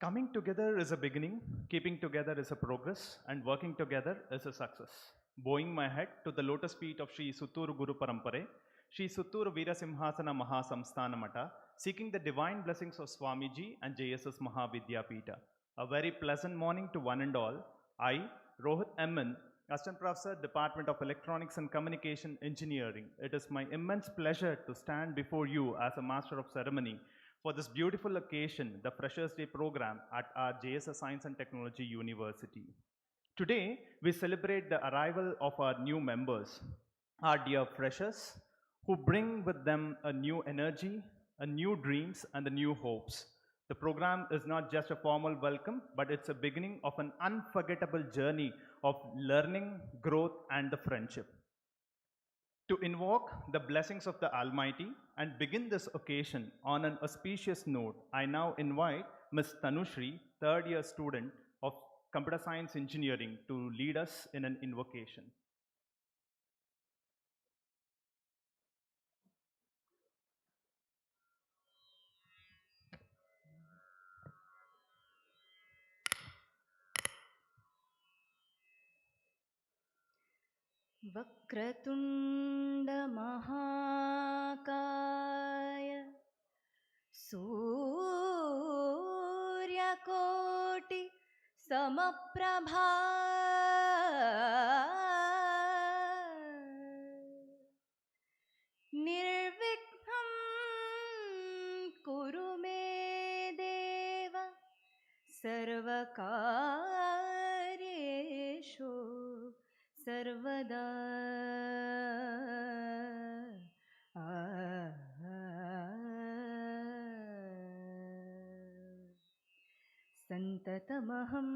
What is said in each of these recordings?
Coming together is a beginning, keeping together is a progress, and working together is a success. Bowing my head to the lotus feet of Sri Sutturu Guru Parampare, Sri Sutturu Veerasimhasana Mahasamsthana Mata, seeking the divine blessings of Swamiji and JSS Mahavidyapita. A very pleasant morning to one and all. I, Rohit Emman, Assistant Professor, Department of Electronics and Communication Engineering. It is my immense pleasure to stand before you as a Master of Ceremony for this beautiful occasion, the Freshers' Day program at our JSS Science and Technology University. Today, we celebrate the arrival of our new members, our dear freshers, who bring with them a new energy, a new dreams, and a new hopes. The program is not just a formal welcome, but it's a beginning of an unforgettable journey of learning, growth, and the friendship. To invoke the blessings of the Almighty and begin this occasion on an auspicious note, I now invite Ms. Tanushri, third year student of Computer Science Engineering, to lead us in an invocation. वक्रतुण्डमहाकाय सूर्यकोटि समप्रभा निर्विघ्नं कुरु मे देव सर्वकार्येषु सर्वदा सन्ततमहं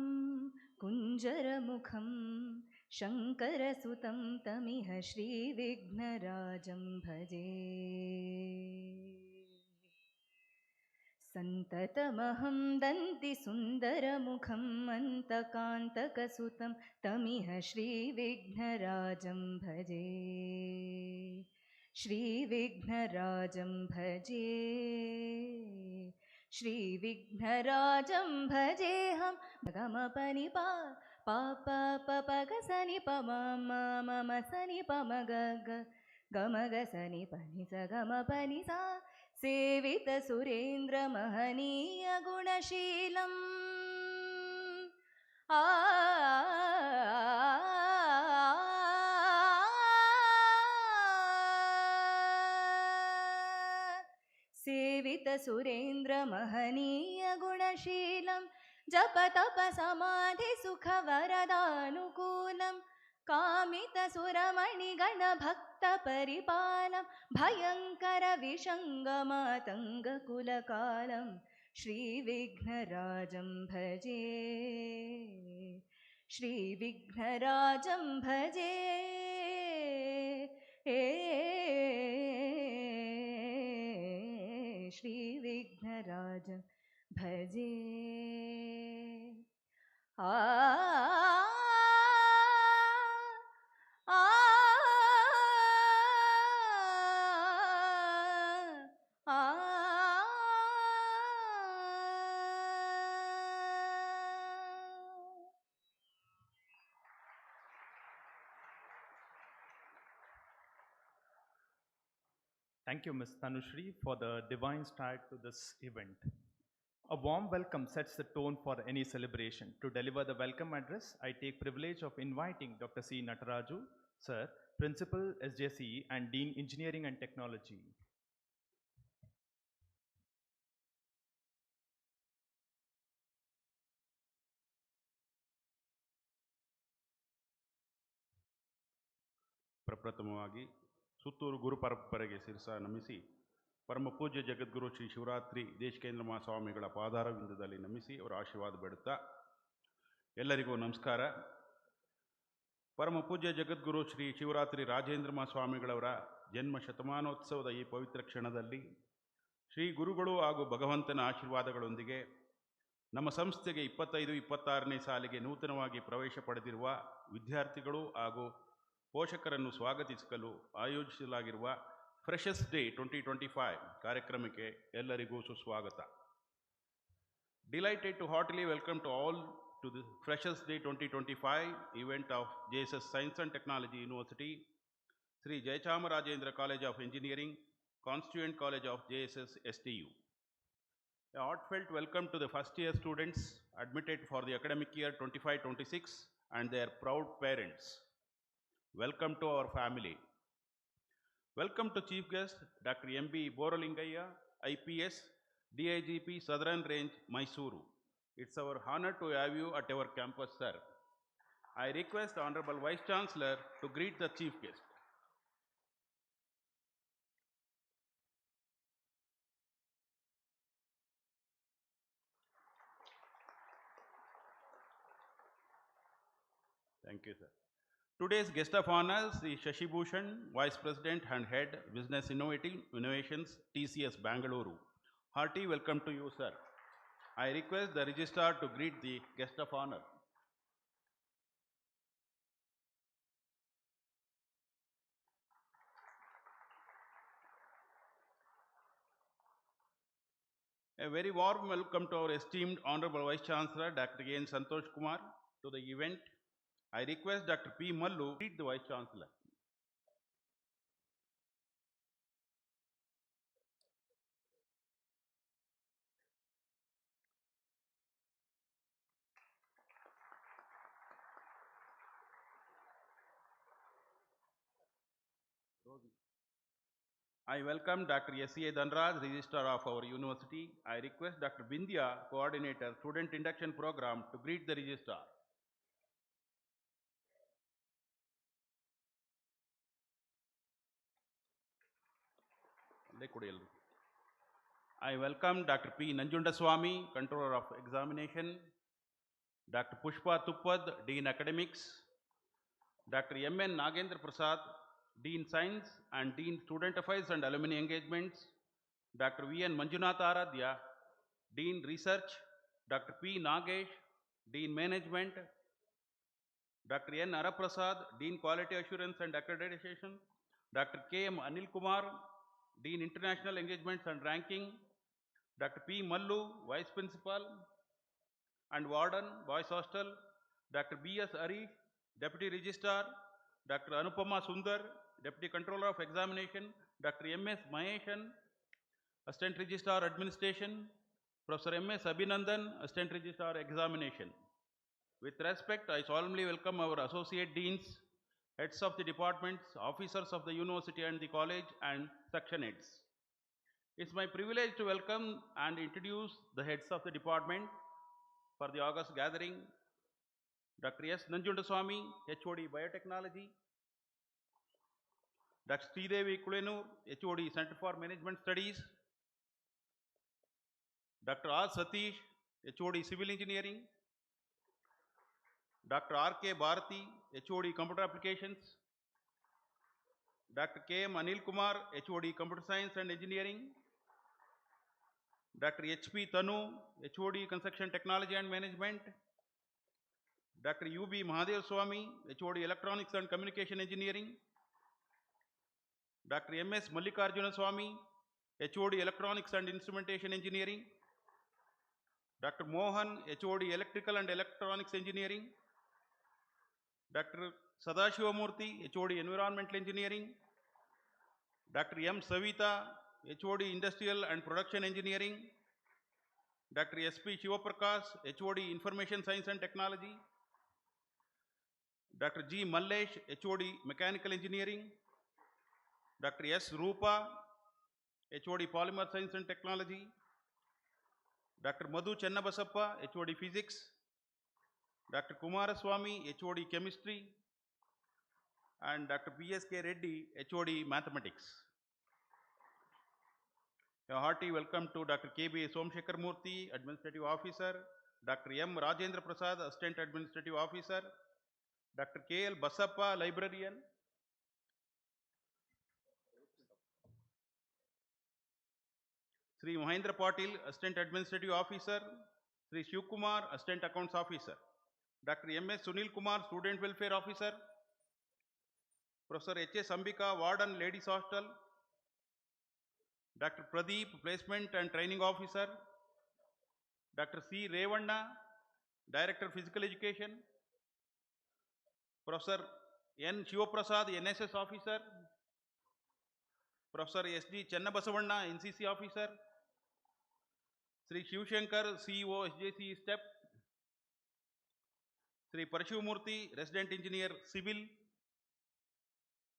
कुञ्जरमुखं शङ्करसुतं तमिह श्रीविघ्नराजं भजे सन्ततमहं दन्तिसुन्दरमुखं अन्तकान्तकसुतं तमिह श्रीविघ्नराजं भजे श्रीविघ्नराजं भजे श्रीविघ्नराजं भजेऽहं गमपनि पा प प ग सनि प म म सनि प म ग गम ग सनि पनि स गम पनि सा सेवित सुरेन्द्र महनीय गुणशीलम् सेवित सुरेन्द्र महनीय गुणशीलं जप तप समाधि सुख वरदानुकूलं कामित सुरमणिगण भक्त परिपालं भयंकर विषंगमातंग कुलकालं श्रीविघ्नराजं भजे श्रीविघ्नराजं भजे श्रीविघ्नराजं भजे आ Thank you, Ms. Tanushri, for the divine start to this event. A warm welcome sets the tone for any celebration. To deliver the welcome address, I take privilege of inviting Dr. C. Nataraju, Sir, Principal SJCE and Dean Engineering and Technology. ಪ್ರಪ್ರಥಮವಾಗಿ ಸುತ್ತೂರು ಗುರು ಪರಂಪರೆಗೆ ಶಿರಸ ನಮಿಸಿ ಪರಮ ಪೂಜ್ಯ ಜಗದ್ಗುರು ಶ್ರೀ ಶಿವರಾತ್ರಿ ದೇಶಿಕೇಂದ್ರ ಮಹಾಸ್ವಾಮಿಗಳ ಪಾದಾರವಿಂದದಲ್ಲಿ ನಮಿಸಿ ಅವರ ಆಶೀರ್ವಾದ ಬೇಡುತ್ತಾ ಎಲ್ಲರಿಗೂ ನಮಸ್ಕಾರ. ಪರಮ ಪೂಜ್ಯ ಜಗದ್ಗುರು ಶ್ರೀ ಶಿವರಾತ್ರಿ ರಾಜೇಂದ್ರ ಮಹಾಸ್ವಾಮಿಗಳವರ ಜನ್ಮ ಶತಮಾನೋತ್ಸವದ ಈ ಪವಿತ್ರ ಕ್ಷಣದಲ್ಲಿ ಶ್ರೀ ಗುರುಗಳು ಹಾಗೂ ಭಗವಂತನ ಆಶೀರ್ವಾದಗಳೊಂದಿಗೆ ನಮ್ಮ ಸಂಸ್ಥೆಗೆ 25-26ನೇ ಸಾಲಿಗೆ ನೂತನವಾಗಿ ಪ್ರವೇಶ ಪಡೆದಿರುವ ವಿದ್ಯಾರ್ಥಿಗಳು ಹಾಗೂ ಪೋಷಕರನ್ನು ಸ್ವಾಗತಿಸಲು ಆಯೋಜಿಸಲಾಗಿರುವ ಫ್ರೆಷರ್ಸ್ ಡೇ 2025 ಕಾರ್ಯಕ್ರಮಕ್ಕೆ ಎಲ್ಲರಿಗೂ ಸುಸ್ವಾಗತ. Delighted to heartily welcome to all to the Freshers Day 2025 event of JSS Science and Technology University, Sri Jayachamaragendra College of Engineering, Constituent College of JSS STU. A heartfelt welcome to the first year students admitted for the academic year 25-26 and their proud parents. Welcome to our family. Welcome to Chief Guest Dr. M.B. Boralingaya, IPS, DIGP Southern Range, Mysuru. It's our honor to have you at our campus, sir. I request Honorable Vice Chancellor to greet the Chief Guest. Thank you, sir. Today's guest of honor is Shashi Bhushan, Vice President and Head, Business Innovations, TCS Bangalore. Hearty welcome to you, sir. I request the Registrar to greet the guest of honor. A very warm welcome to our esteemed Honorable Vice Chancellor, Dr. N. Santosh Kumar, to the event. I request Dr. P. Mallu to greet the Vice Chancellor. I welcome Dr. S.A. Dhanraj, Registrar of our university. I request Dr. Bindya, Coordinator, Student Induction Program, to greet the Registrar. I welcome Dr. P. Nanjundaswamy, Controller of Examination, Dr. Pushpa Tuppad, Dean Academics, Dr. M.N. Nagendra Prasad, Dean Science and Dean Student Affairs and Alumni Engagements, Dr. V.N. Manjunath Aradhya, Dean Research, Dr. P. Nagesh, Dean Management, Dr. N. Araprasad, Dean Quality Assurance and Accreditation, Dr. K. M. Anil Kumar, Dean International Engagements and Ranking, Dr. P. Mallu, Vice Principal and Warden, Boys Hostel, Dr. B. S. Arish, Deputy Registrar, Dr. Anupama Sundar, Deputy Controller of Examination, Dr. M. S. Maheshan, Assistant Registrar Administration, Professor M. S. Abhinandan, Assistant Registrar Examination. With respect, I solemnly welcome our Associate Deans, Heads of the Departments, Officers of the University and the College, and Section Heads. It's my privilege to welcome and introduce the Heads of the Department for the August gathering. Dr. S. Nanjundaswamy, HOD Biotechnology, Dr. Sridevi Kulenur, HOD Center for Management Studies, Dr. R. Satish, HOD Civil Engineering, Dr. R. K. Bharati, HOD Computer Applications, Dr. K. M. Anil Kumar, HOD Computer Science and Engineering, Dr. H. P. Tanu, HOD Construction Technology and Management, Dr. U. B. Mahadev Swamy, HOD Electronics and Communication Engineering, Dr. M. S. Mallikarjuna Swamy, HOD Electronics and Instrumentation Engineering, Dr. Mohan, HOD Electrical and Electronics Engineering, Dr. Sadashivamurthy, HOD Environmental Engineering, Dr. M. Savita, HOD Industrial and Production Engineering, Dr. S. P. Shivaprakash, HOD Information Science and Technology, Dr. G. Mallesh, HOD Mechanical Engineering, Dr. S. Rupa, HOD Polymer Science and Technology, Dr. Madhu Chennabasappa, HOD Physics, Dr. Kumaraswamy, HOD Chemistry, and Dr. P.S.K. Reddy, HOD Mathematics. A hearty welcome to Dr. K.B. Somshekhar Murthy, Administrative Officer, Dr. M. Rajendra Prasad, Assistant Administrative Officer, Dr. K.L. Basappa, Librarian, Sri Mahendra Patil, Assistant Administrative Officer, Sri Shiv Kumar, Assistant Accounts Officer, Dr. M. S. Sunil Kumar, Student Welfare Officer, Professor H. S. Ambika, Warden, Ladies Hostel, Dr. Pradeep, Placement and Training Officer, Dr. C. Revanna, Director Physical Education, Professor N. Shivaprasad, NSS Officer, Professor S. D. Channabasavanna, NCC Officer, Sri Shivshankar, CEO, SJC STEP, Sri Parashivamurthy, Resident Engineer, Civil,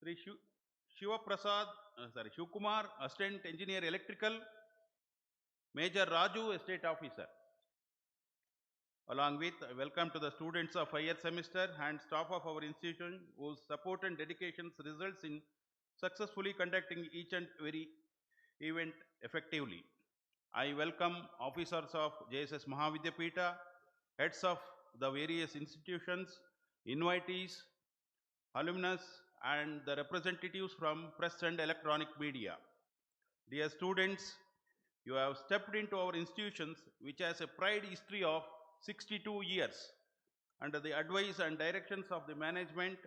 Sri Shivkumar, Assistant Engineer, Electrical, Major Raju, Estate Officer. Along with welcome to the students of higher semester and staff of our institution whose support and dedication results in successfully conducting each and every event effectively. I welcome officers of JSS Mahavidyapita, heads of the various institutions, invitees, alumnus, and the representatives from press and electronic media. Dear students, you have stepped into our institutions, which has a proud history of 62 years. Under the advice and directions of the management,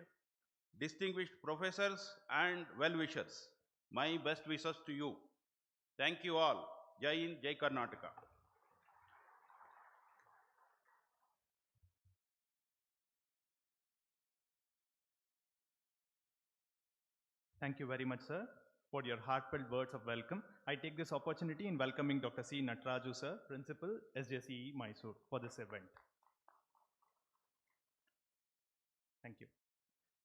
distinguished professors and well-wishers, my best wishes to you. Thank you all. Jai Hind, Jai Karnataka. Thank you very much, sir, for your heartfelt words of welcome. I take this opportunity in welcoming Dr. C. Nataraju, sir, Principal, SJCE Mysore, for this event. Thank you.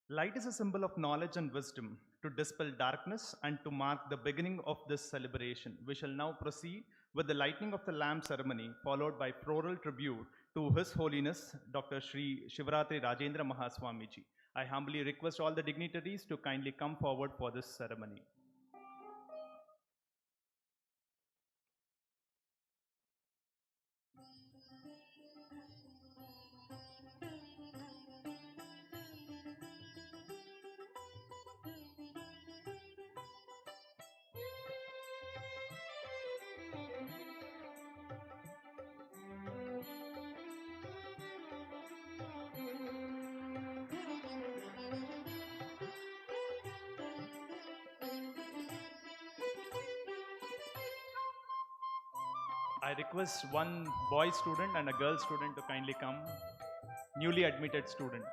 Light is a symbol of knowledge and wisdom to dispel darkness and to mark the beginning of this celebration. We shall now proceed with the lighting of the lamp ceremony, followed by floral tribute to His Holiness Dr. Shri Shivaratri Rajendra Mahaswamiji. I humbly request all the dignitaries to kindly come forward for this ceremony. I request one boy student and a girl student to kindly come, newly admitted student.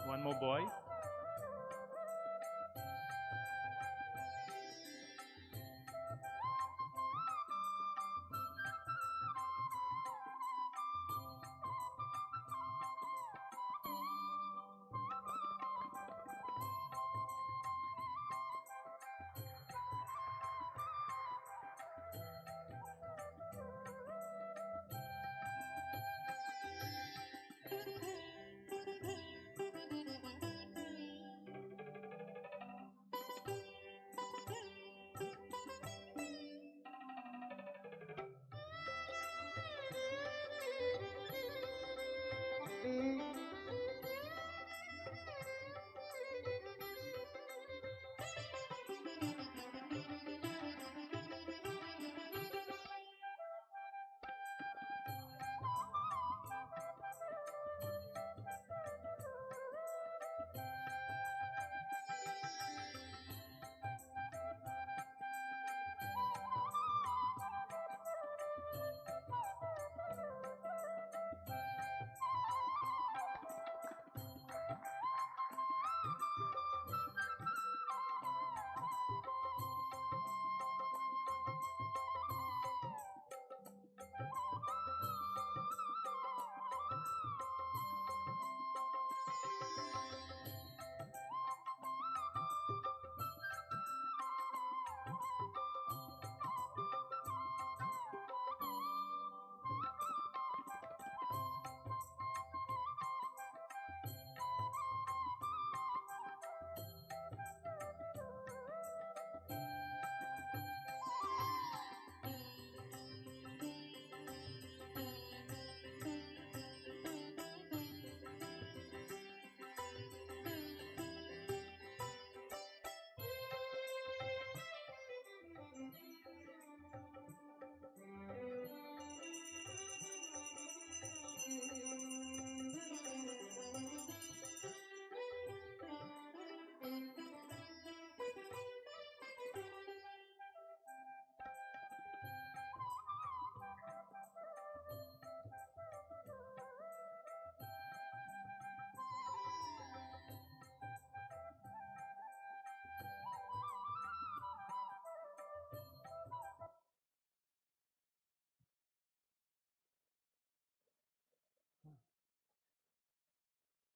One more boy.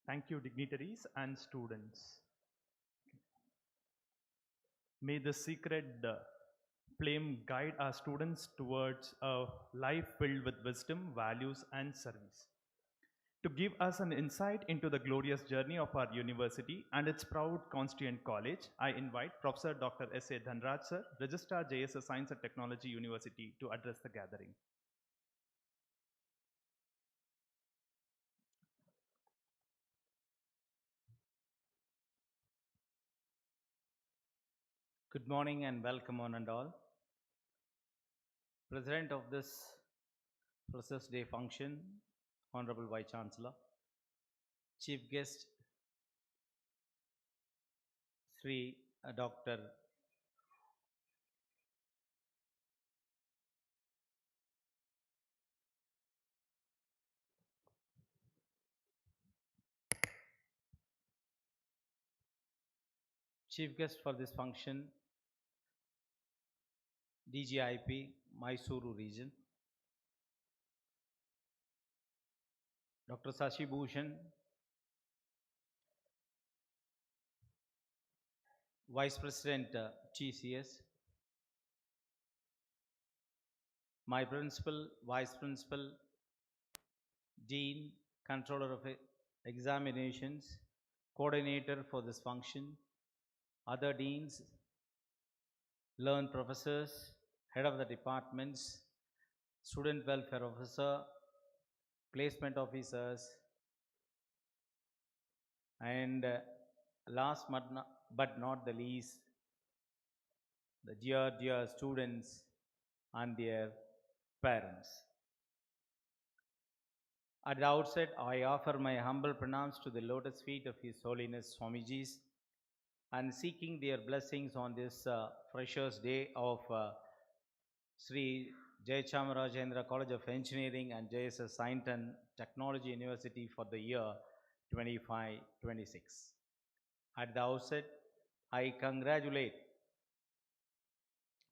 Thank you, dignitaries and students. May the sacred flame guide our students towards a life filled with wisdom, values, and service. To give us an insight into the glorious journey of our university and its proud constituent college, I invite Professor Dr. S.A. Dhanraj Sir, Registrar JSS Science and Technology University, to address the gathering. Good morning and welcome one and all. President of this Freshers Day function, Honorable Vice Chancellor, Chief Guest, Sri Dr. Chief Guest for this function, DGIP, Mysuru region, Dr. Sashi Bhushan, Vice President TCS, my principal, Vice Principal, Dean, Controller of Examinations, Coordinator for this function, other deans, learned professors, head of the departments, student welfare officer, placement officers, and last but not the least, the dear students and their parents. At the outset, I offer my humble pranams to the lotus feet of His Holiness Swamijis and seeking their blessings on this Freshers' Day of Sri Jayachamrajendra College of Engineering and JSS Science and Technology University for the year 25-26. At the outset, I congratulate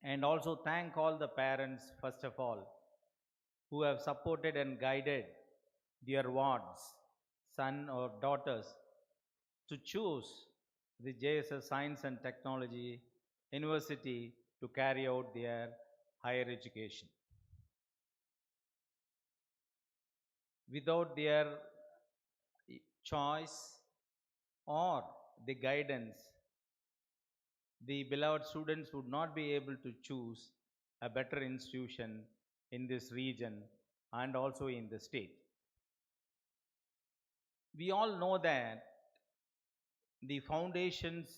and also thank all the parents, first of all, who have supported and guided their wards, son or daughters, to choose the JSS Science and Technology University to carry out their higher education. Without their choice or the guidance, the beloved students would not be able to choose a better institution in this region and also in the state. We all know that the foundations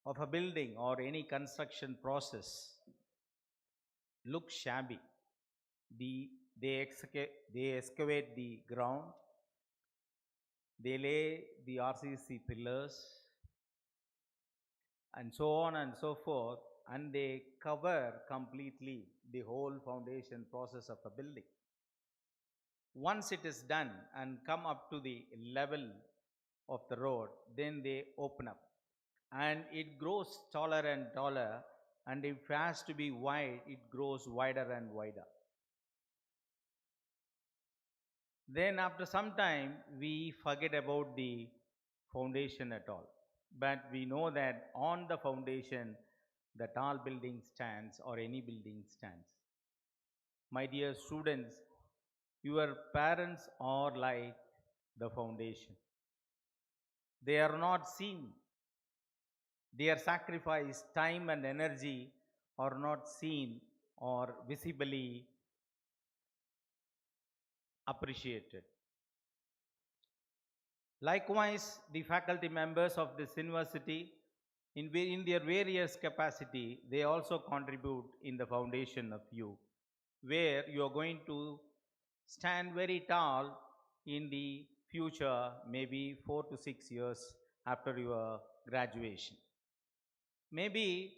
of a building or any construction process look shabby. They excavate the ground, they lay the RCC pillars, and so on and so forth, and they cover completely the whole foundation process of a building. Once it is done and come up to the level of the road, then they open up and it grows taller and taller, and if it has to be wide, it grows wider and wider. Then after some time, we forget about the foundation at all. But we know that on the foundation, the tall building stands or any building stands. My dear students, your parents are like the foundation. They are not seen. Their sacrifice, time, and energy are not seen or visibly appreciated. Likewise, the faculty members of this university, in their various capacity, they also contribute in the foundation of you, where you are going to stand very tall in the future, maybe 4 to 6 years after your graduation. Maybe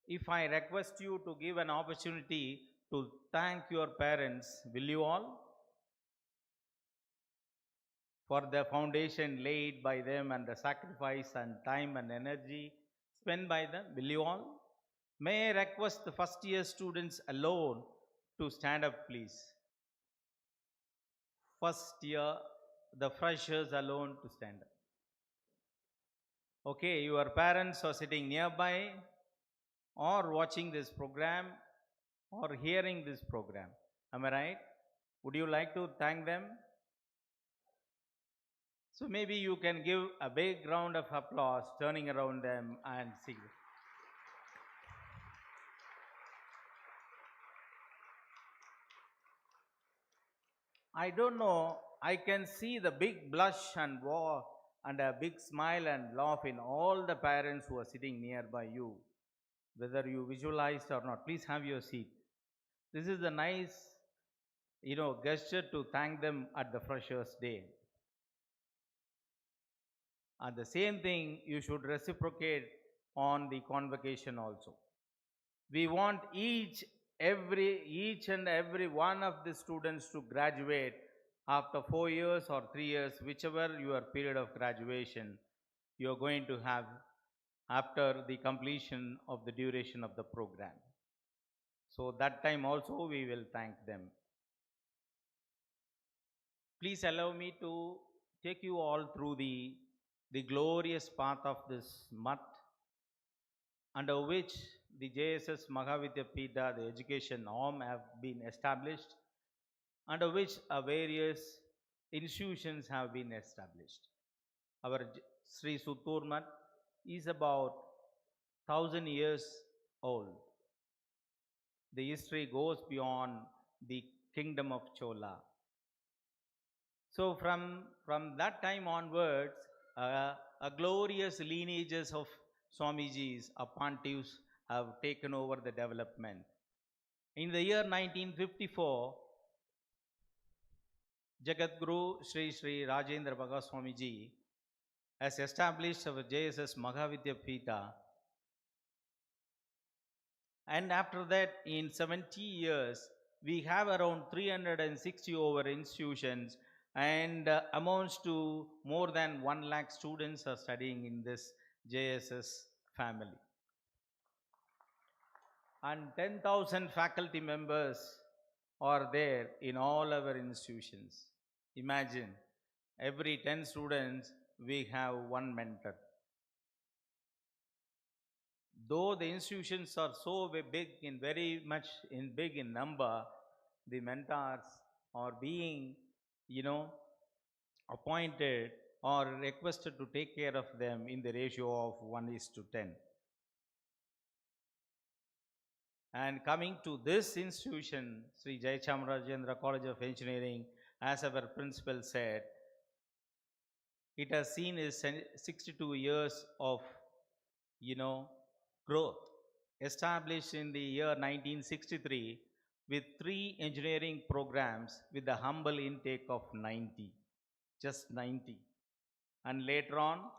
if I request you to give an opportunity to thank your parents, will you all? For the foundation laid by them and the sacrifice and time and energy spent by them, will you all? May I request the first year students alone to stand up, please? First year the freshers alone to stand up. Okay, your parents are sitting nearby or watching this program or hearing this program. Am I right? Would you like to thank them? So maybe you can give a big round of applause, turning around them and sing. I don't know. I can see the big blush and wow and a big smile and laugh in all the parents who are sitting nearby you, whether you visualized or not. Please have your seat. This is a nice, gesture to thank them at the Freshers' Day. And the same thing you should reciprocate on the convocation also. We want each and every one of the students to graduate after 4 years or 3 years, whichever your period of graduation you are going to have after the completion of the duration of the program. So that time also we will thank them. Please allow me to take you all through the glorious path of this month, under which the JSS Mahavidya Pita, the education arm, have been established, under which various institutions have been established. Our Sri Suttur Math is about 1000 years old. The history goes beyond the kingdom of Chola. So from that time onwards, a glorious lineages of Swamijis, pontiffs have taken over the development. In the year 1954, Jagadguru Sri Sri Rajendra Bhagat Swamiji has established our JSS Mahavidya Pita. And after that, in 70 years, we have around 360 over institutions, and amounts to more than 1 lakh students are studying in this JSS family. And 10,000 faculty members are there in all our institutions. Imagine, every 10 students, we have one mentor. Though the institutions are so big in very much big in number, the mentors are being, appointed or requested to take care of them in the ratio of 1:10. And coming to this institution, Sri Jayachamrajendra College of Engineering, as our principal said, it has seen its 62 years of, growth. Established in the year 1963 with 3 engineering programs with a humble intake of 90, just 90. And later on,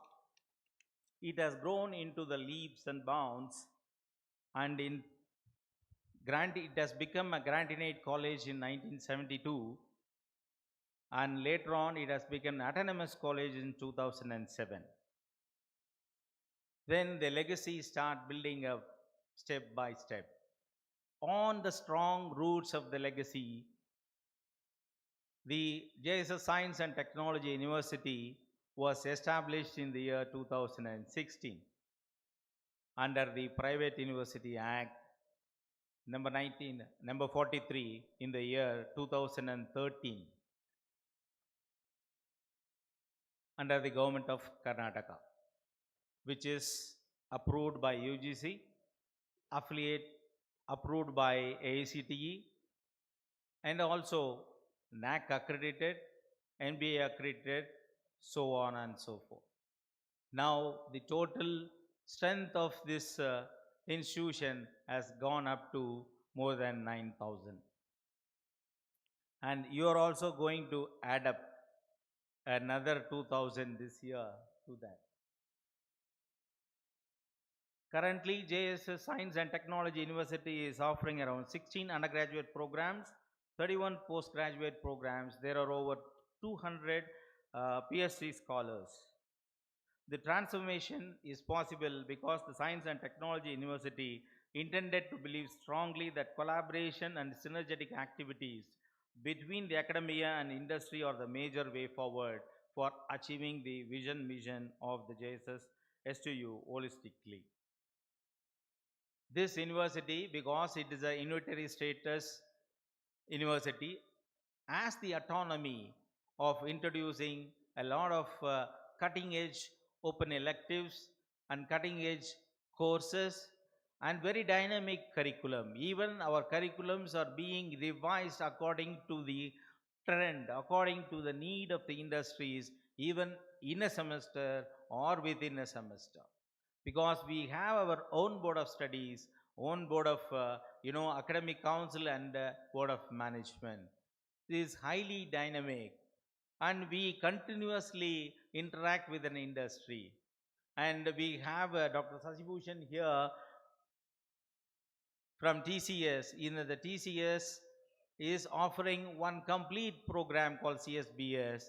it has grown into the leaps and bounds, and it has become a Grantinate College in 1972, and later on it has become an autonomous college in 2007. Then the legacy start building up step by step. On the strong roots of the legacy, the JSS Science and Technology University was established in the year 2016 under the Private University Act number 43 in the year 2013 under the government of Karnataka, which is approved by UGC, affiliate approved by AICTE, and also NAC accredited, NBA accredited, so on and so forth. Now the total strength of this institution has gone up to more than 9,000. And you are also going to add up another 2,000 this year to that. Currently, JSS Science and Technology University is offering around 16 undergraduate programs, 31 postgraduate programs. There are over 200 PhD scholars. The transformation is possible because the Science and Technology University intended to believe strongly that collaboration and synergetic activities between the academia and industry are the major way forward for achieving the mission of the JSS STU holistically. This university, because it is a unitary status university, has the autonomy of introducing a lot of cutting edge open electives and cutting edge courses and very dynamic curriculum. Even our curriculums are being revised according to the trend, according to the need of the industries, even in a semester or within a semester. Because we have our own board of studies, own board of academic council and board of management. It is highly dynamic, and we continuously interact with an industry. And we have Dr. Sasibhushan here from TCS. The TCS is offering one complete program called CSBS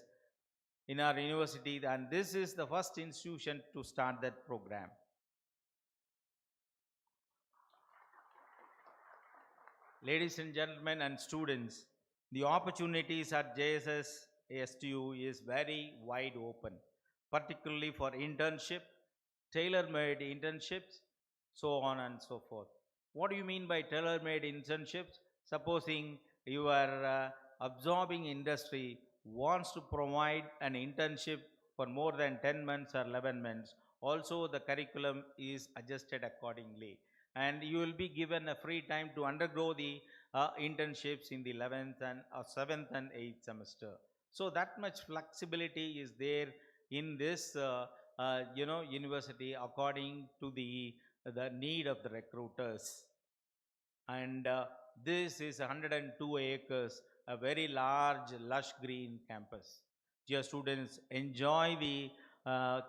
in our university, and this is the first institution to start that program. Ladies and gentlemen and students, the opportunities at JSS STU is very wide open, particularly for internship, tailor-made internships, so on and so forth. What do you mean by tailor-made internships? Supposing you are absorbing industry wants to provide an internship for more than 10 months or 11 months, also the curriculum is adjusted accordingly, and you will be given a free time to undergo the internships in the 11th and 7th and 8th semester. So that much flexibility is there in this university according to the need of the recruiters. And this is 102 acres, a very large lush green campus. Dear students, enjoy the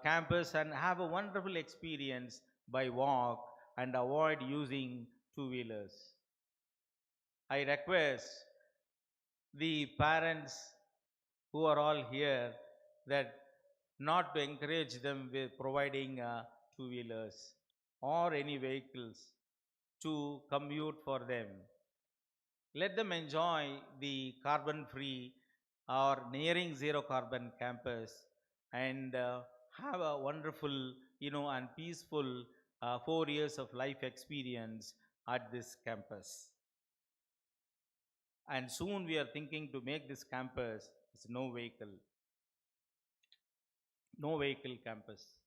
campus and have a wonderful experience by walk and avoid using two-wheelers. I request the parents who are all here that not to encourage them with providing two-wheelers or any vehicles to commute for them. Let them enjoy the carbon-free or nearing zero carbon campus and have a wonderful, and peaceful 4 years of life experience at this campus. And soon we are thinking to make this campus as no vehicle campus.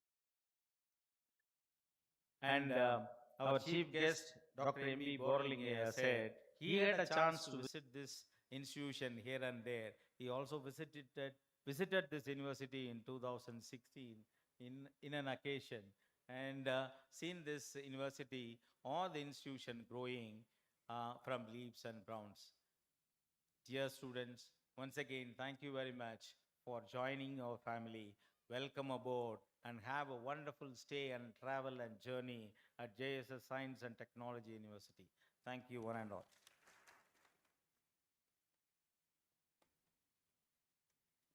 And our chief guest, Dr. M.B. Borlingaya, said he had a chance to visit this institution here and there. He also visited this university in 2016 in an occasion, and seen this university or the institution growing from leaps and bounds. Dear students, once again, thank you very much for joining our family. Welcome aboard and have a wonderful stay and travel and journey at JSS Science and Technology University. Thank you, one and all.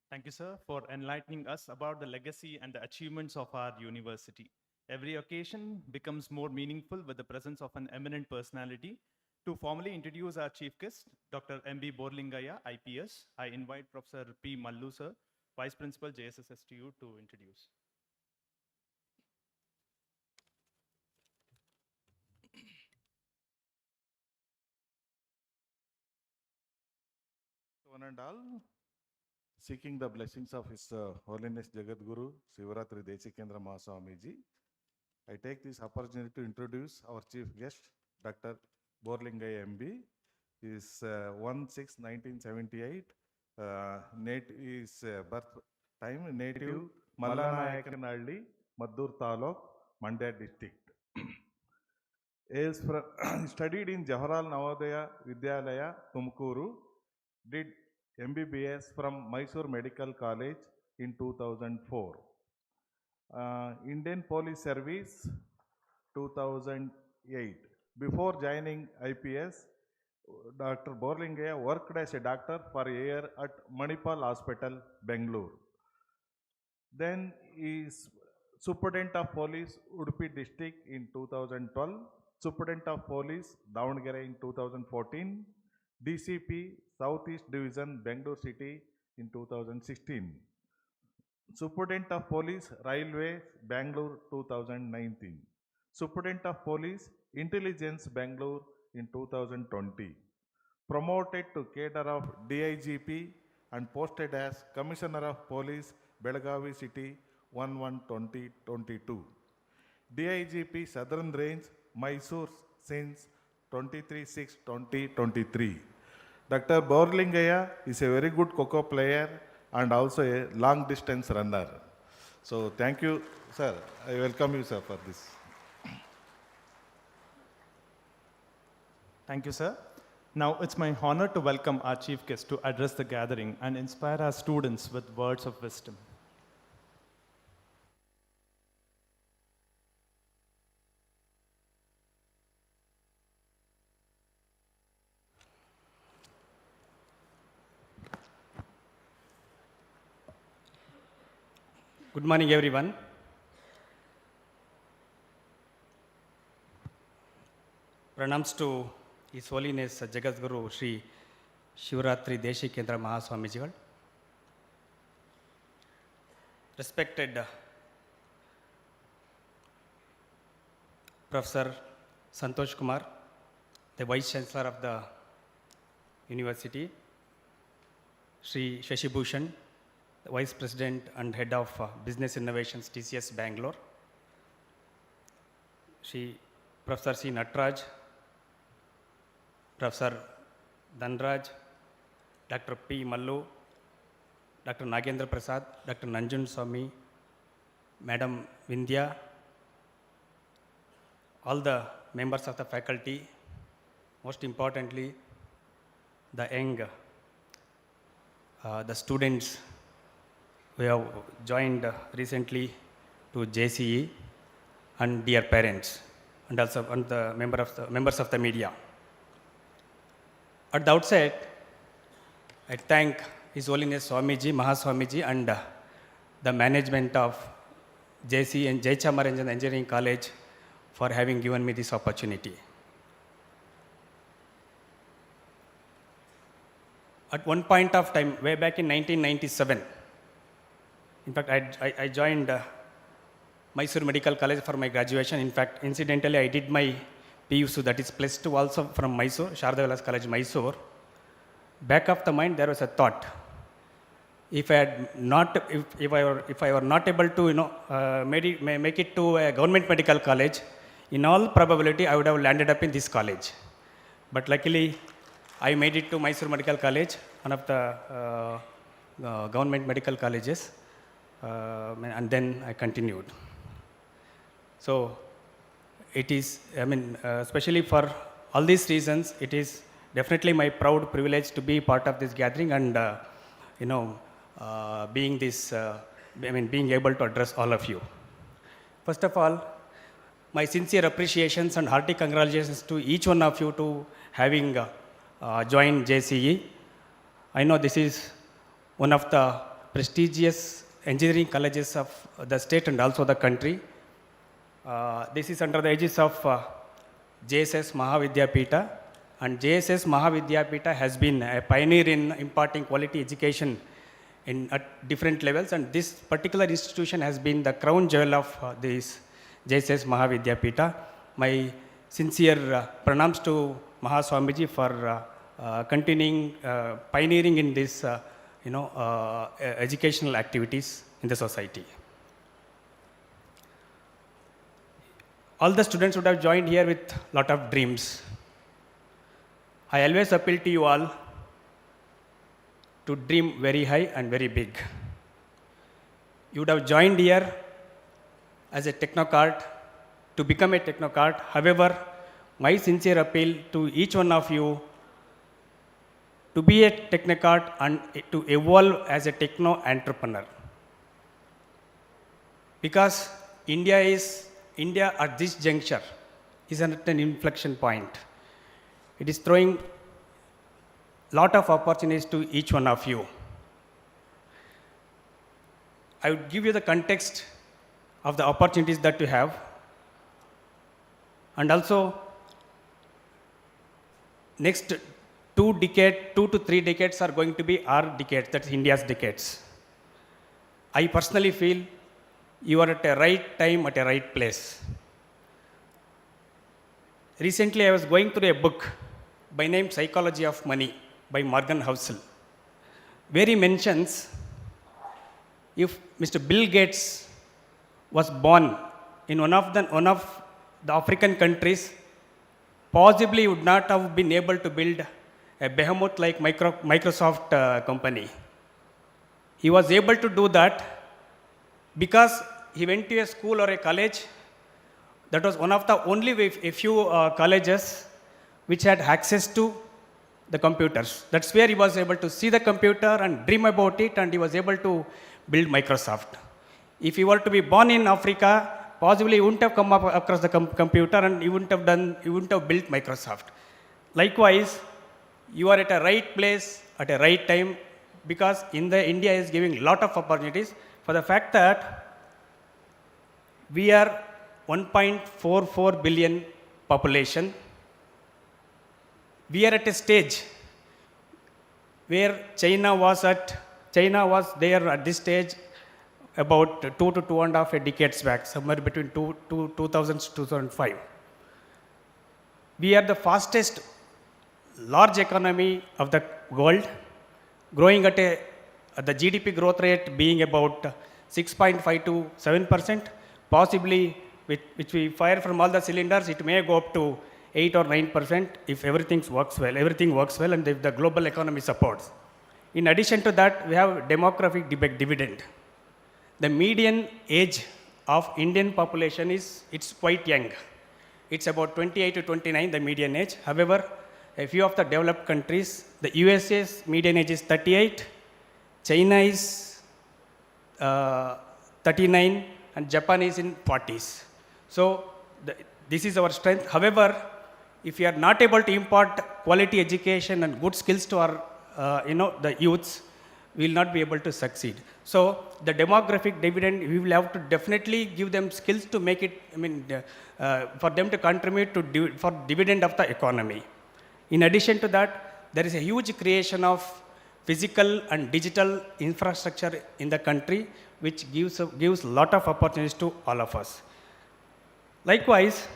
Thank you, sir, for enlightening us about the legacy and the achievements of our university. Every occasion becomes more meaningful with the presence of an eminent personality. To formally introduce our chief guest, Dr. M.B. Borlingaya, IPS, I invite Professor P. Mallu, sir, Vice Principal, JSS STU, to introduce. One and all, seeking the blessings of His Holiness Jagadguru Sivaratri Desikendra Mahaswamiji, I take this opportunity to introduce our chief guest, Dr. Borlingaya MB. He is 1/6/1978. His birth time, native Mallanayakanhalli, Maddur Taluk, Mandya district. Studied in Jawaharlal Navodaya Vidyalaya, Tumkuru. Did MBBS from Mysore Medical College in 2004. Indian Police Service 2008. Before joining IPS, Dr. Borlingaya worked as a doctor for a year at Manipal Hospital, Bangalore. Then he is Superintendent of Police, Udupi District in 2012, Superintendent of Police, Davangere in 2014, DCP, Southeast Division, Bangalore City in 2016. Superintendent of Police, Railways, Bangalore 2019. Superintendent of Police, Intelligence, Bangalore in 2020. Promoted to cadre of DIGP and posted as Commissioner of Police, Belagavi City 11-2022. DIGP Southern Range, Mysore since 23/6/2023. Dr. Borlingaya is a very good Coco player and also a long distance runner. So thank you, sir. I welcome you, sir, for this. Thank you, sir. Now it's my honor to welcome our chief guest to address the gathering and inspire our students with words of wisdom. Good morning, everyone. Pranams to His Holiness Jagadguru Sri Shivaratri Deshikendra Mahaswamijigal. Respected Professor Santosh Kumar, the Vice Chancellor of the University, Sri Shashi Bhushan, the Vice President and Head of Business Innovations, TCS Bangalore, Sri Professor C. Natraj, Professor Dhanraj, Dr. P. Mallu, Dr. Nagendra Prasad, Dr. Nanjun Swami, Madam Vindhya, all the members of the faculty, most importantly, the young, the students who have joined recently to JCE, and dear parents, and also the members of the media. At the outset, I thank His Holiness Swamiji, Mahaswamiji, and the management of JC and Jai Chamarajana Engineering College for having given me this opportunity. At one point of time, way back in 1997, in fact, I joined Mysore Medical College for my graduation. In fact, incidentally, I did my PUC, that is +2 also from Mysore, Sharda Vilas College, Mysore. Back of the mind, there was a thought. If I were not able to, make it to a government medical college, in all probability, I would have landed up in this college. But luckily, I made it to Mysore Medical College, one of the government medical colleges, and then I continued. So it is, especially for all these reasons, it is definitely my proud privilege to be part of this gathering and, being able to address all of you. First of all, my sincere appreciations and hearty congratulations to each one of you to having joined JCE. I know this is one of the prestigious engineering colleges of the state and also the country. This is under the aegis of JSS Mahavidyapita, and JSS Mahavidyapita has been a pioneer in imparting quality education at different levels, and this particular institution has been the crown jewel of this JSS Mahavidyapita. My sincere pranams to Mahaswamiji for continuing pioneering in this educational activities in the society. All the students would have joined here with a lot of dreams. I always appeal to you all to dream very high and very big. You would have joined here as a technocrat to become a technocrat. However, my sincere appeal to each one of you to be a technocrat and to evolve as a techno entrepreneur. Because India at this juncture is at an inflection point. It is throwing lot of opportunities to each one of you. I would give you the context of the opportunities that you have, and also next 2 to 3 decades are going to be our decades, that's India's decades. I personally feel you are at a right time, at a right place. Recently, I was going through a book by name Psychology of Money by Morgan Housel, where he mentions if Mr. Bill Gates was born in one of the African countries, possibly would not have been able to build a behemoth like Microsoft company. He was able to do that because he went to a school or a college that was one of the only a few colleges which had access to the computers. That's where he was able to see the computer and dream about it, and he was able to build Microsoft. If he were to be born in Africa, possibly he wouldn't have come up across the computer, and he wouldn't have built Microsoft. Likewise, you are at a right place at a right time, because India is giving a lot of opportunities for the fact that we are 1.44 billion population. We are at a stage where China was there at this stage about 2 to 2.5 decades back, somewhere between 2000 to 2005. We are the fastest large economy of the world, growing at the GDP growth rate being about 6.5 to 7%, possibly which we fire from all the cylinders, it may go up to 8 or 9% if everything works well and if the global economy supports. In addition to that, we have demographic dividend. The median age of Indian population it's quite young. It's about 28 to 29, the median age. However, a few of the developed countries, the USA's median age is 38, China is 39, and Japan is in 40s. So this is our strength. However, if we are not able to impart quality education and good skills to our the youths, we will not be able to succeed. So the demographic dividend, we will have to definitely give them skills to make it, for them to contribute to for dividend of the economy. In addition to that, there is a huge creation of physical and digital infrastructure in the country, which gives a lot of opportunities to all of us. Likewise,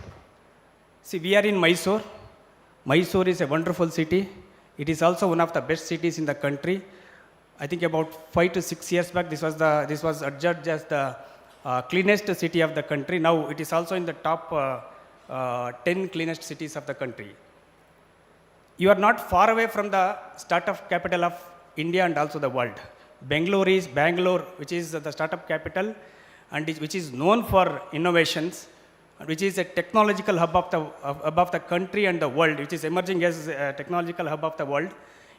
see, we are in Mysore. Mysore is a wonderful city. It is also one of the best cities in the country. I think about 5 to 6 years back, this was adjudged as the cleanest city of the country. Now it is also in the top 10 cleanest cities of the country. You are not far away from the startup capital of India and also the world. Bangalore, which is the startup capital, and which is known for innovations, which is a technological hub above the country and the world, which is emerging as a technological hub of the world.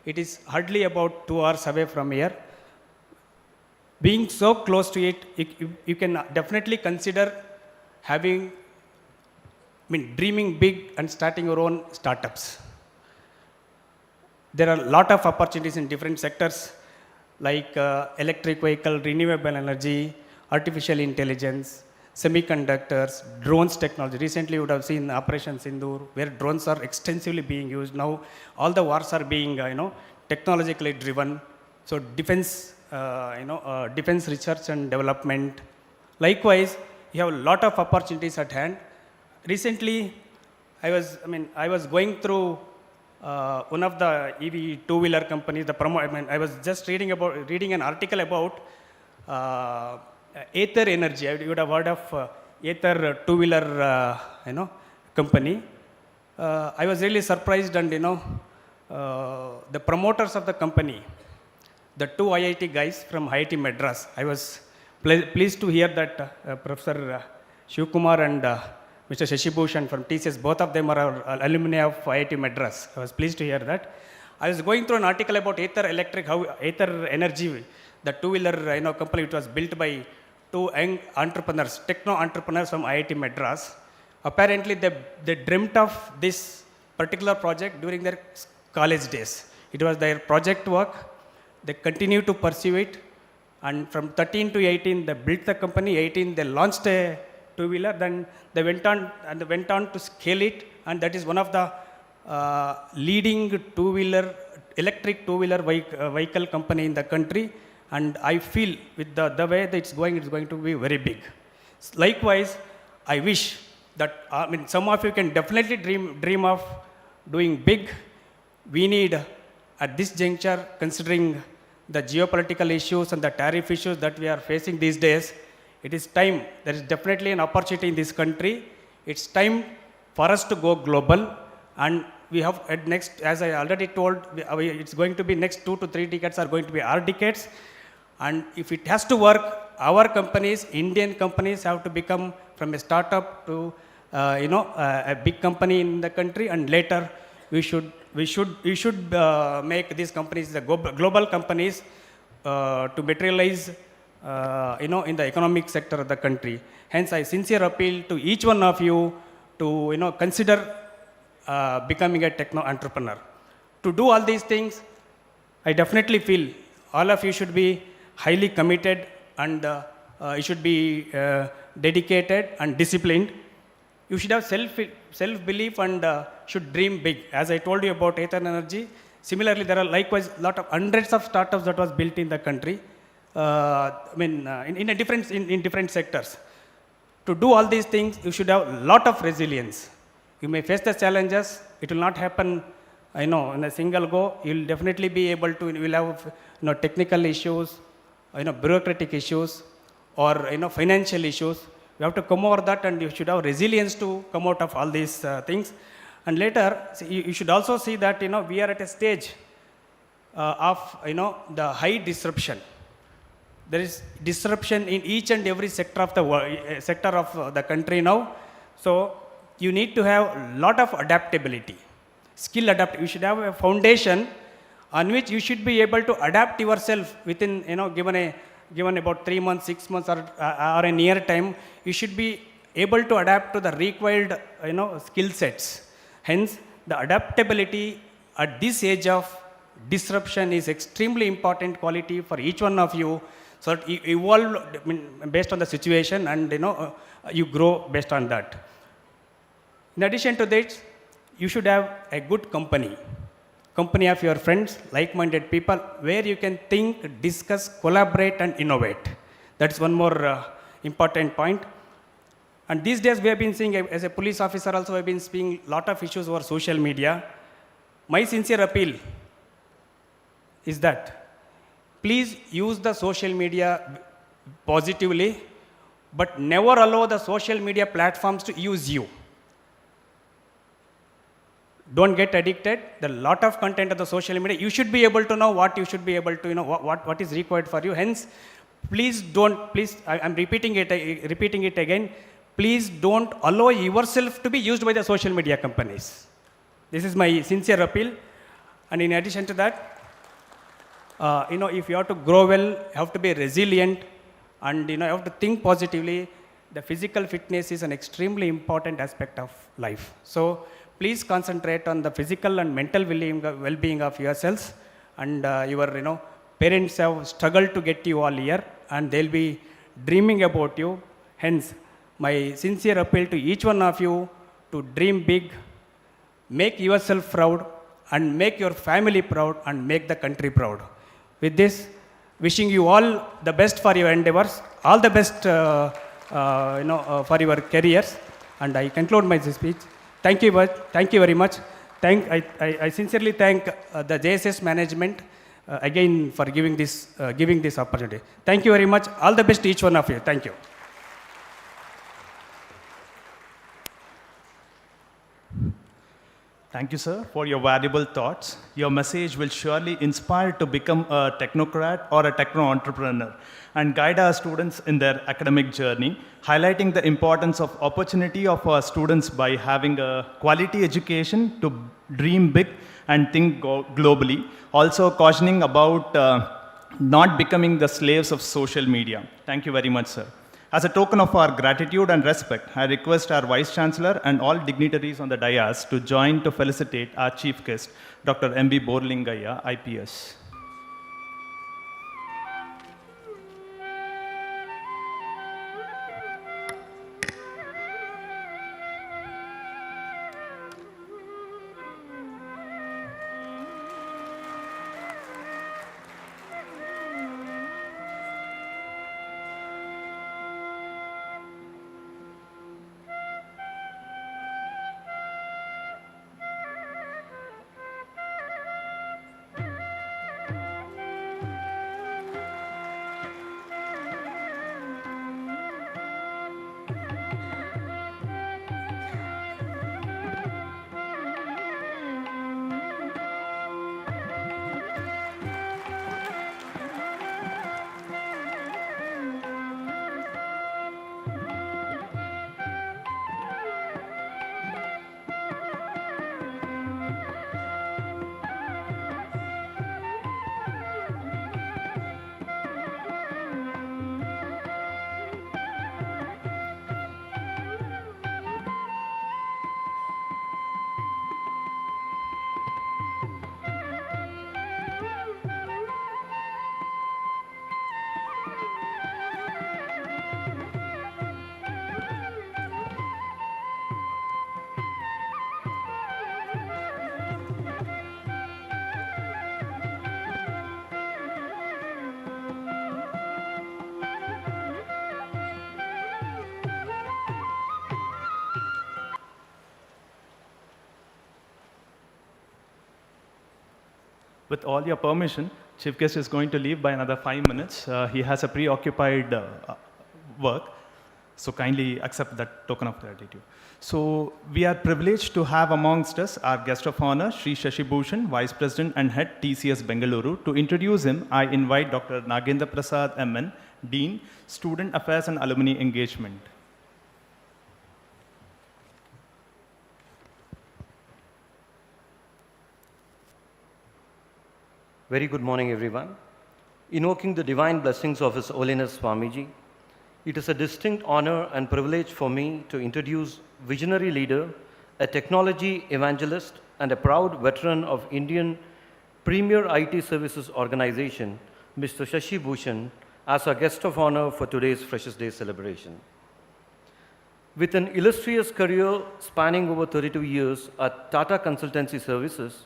It is hardly about 2 hours away from here. Being so close to it, you can definitely consider dreaming big and starting your own startups. There are a lot of opportunities in different sectors like electric vehicle, renewable energy, artificial intelligence, semiconductors, drones technology. Recently, you would have seen Operation Sindoor, where drones are extensively being used. Now, all the wars are being, technologically driven. So, defense research and development. Likewise, you have a lot of opportunities at hand. Recently, I was going through one of the EV two-wheeler companies. I was just reading an article about Ather Energy. You would have heard of Ather two-wheeler, company. I was really surprised, and the promoters of the company, the two IIT guys from IIT Madras. I was pleased to hear that Professor Shivkumar and Mr. Shashibhushan from TCS, both of them are alumni of IIT Madras. I was pleased to hear that. I was going through an article about Ather Energy, the two-wheeler company, which was built by two young entrepreneurs, techno entrepreneurs from IIT Madras. Apparently, they dreamt of this particular project during their college days. It was their project work. They continued to pursue it, and from 13 to 18, they built the company. 18, they launched a two-wheeler. Then they went on to scale it, and that is one of the leading two-wheeler, electric two-wheeler vehicle company in the country, and I feel with the way that it's going to be very big. Likewise, I wish that, I mean, some of you can definitely dream of doing big. We need, at this juncture, considering the geopolitical issues and the tariff issues that we are facing these days, it is time. There is definitely an opportunity in this country. It's time for us to go global, and we have at next, as I already told, it's going to be next 2 to 3 decades are going to be our decades, and if it has to work, our companies, Indian companies, have to become from a startup to a big company in the country, and later we should make these companies the global companies to materialize in the economic sector of the country. Hence, I sincere appeal to each one of you to consider becoming a techno entrepreneur. To do all these things, I definitely feel all of you should be highly committed, and you should be dedicated and disciplined. You should have self-belief and should dream big. As I told you about Ether Energy, similarly, there are likewise hundreds of startups that was built in the country. In different sectors. To do all these things, you should have a lot of resilience. You may face the challenges. It will not happen, in a single go. You will definitely be able to. You will have, technical issues, bureaucratic issues, or financial issues. You have to come over that, and you should have resilience to come out of all these things. And later, you should also see that we are at a stage of the high disruption. There is disruption in each and every sector of the world, sector of the country now. So you need to have a lot of adaptability, skill adapt. You should have a foundation on which you should be able to adapt yourself within, given about 3 months, 6 months, or a near time. You should be able to adapt to the required, skill sets. Hence, the adaptability at this age of disruption is extremely important quality for each one of you, so that you evolve based on the situation, and you grow based on that. In addition to this, you should have a good company of your friends, like-minded people, where you can think, discuss, collaborate, and innovate. That's one more important point. And these days we have been seeing, as a police officer also, I have been seeing a lot of issues over social media. My sincere appeal is that please use the social media positively, but never allow the social media platforms to use you. Don't get addicted. There are a lot of content of the social media. You should be able to know what you should be able to, what is required for you. Hence, I'm repeating it again. Please don't allow yourself to be used by the social media companies. This is my sincere appeal. And in addition to that, if you have to grow well, you have to be resilient, and you have to think positively. The physical fitness is an extremely important aspect of life. So please concentrate on the physical and mental well-being of yourselves, and your parents have struggled to get you all here, and they'll be dreaming about you. Hence, my sincere appeal to each one of you to dream big, make yourself proud, and make your family proud, and make the country proud. With this, wishing you all the best for your endeavors, all the best for your careers, and I conclude my speech. Thank you very much. I sincerely thank the JSS management again for giving this opportunity. Thank you very much. All the best to each one of you. Thank you. Thank you, sir, for your valuable thoughts. Your message will surely inspire to become a technocrat or a techno-entrepreneur and guide our students in their academic journey, highlighting the importance of opportunity of our students by having a quality education to dream big and think globally. Also cautioning about not becoming the slaves of social media. Thank you very much, sir. As a token of our gratitude and respect, I request our Vice Chancellor and all dignitaries on the dais to join to felicitate our Chief Guest, Dr. M.B. Borlingaya, IPS. With all your permission, Chief Guest is going to leave by another 5 minutes. He has a preoccupied work, so kindly accept that token of gratitude. So we are privileged to have amongst us our guest of honor, Sri Shashi Bhushan, Vice President and Head TCS Bengaluru. To introduce him, I invite Dr. Nagendra Prasad MN, Dean, Student Affairs and Alumni Engagement. Very good morning, everyone. Invoking the divine blessings of His Holiness Swamiji, it is a distinct honor and privilege for me to introduce visionary leader, a technology evangelist, and a proud veteran of Indian premier IT services organization, Mr. Shashi Bhushan, as our guest of honor for today's Freshers' Day celebration. With an illustrious career spanning over 32 years at Tata Consultancy Services,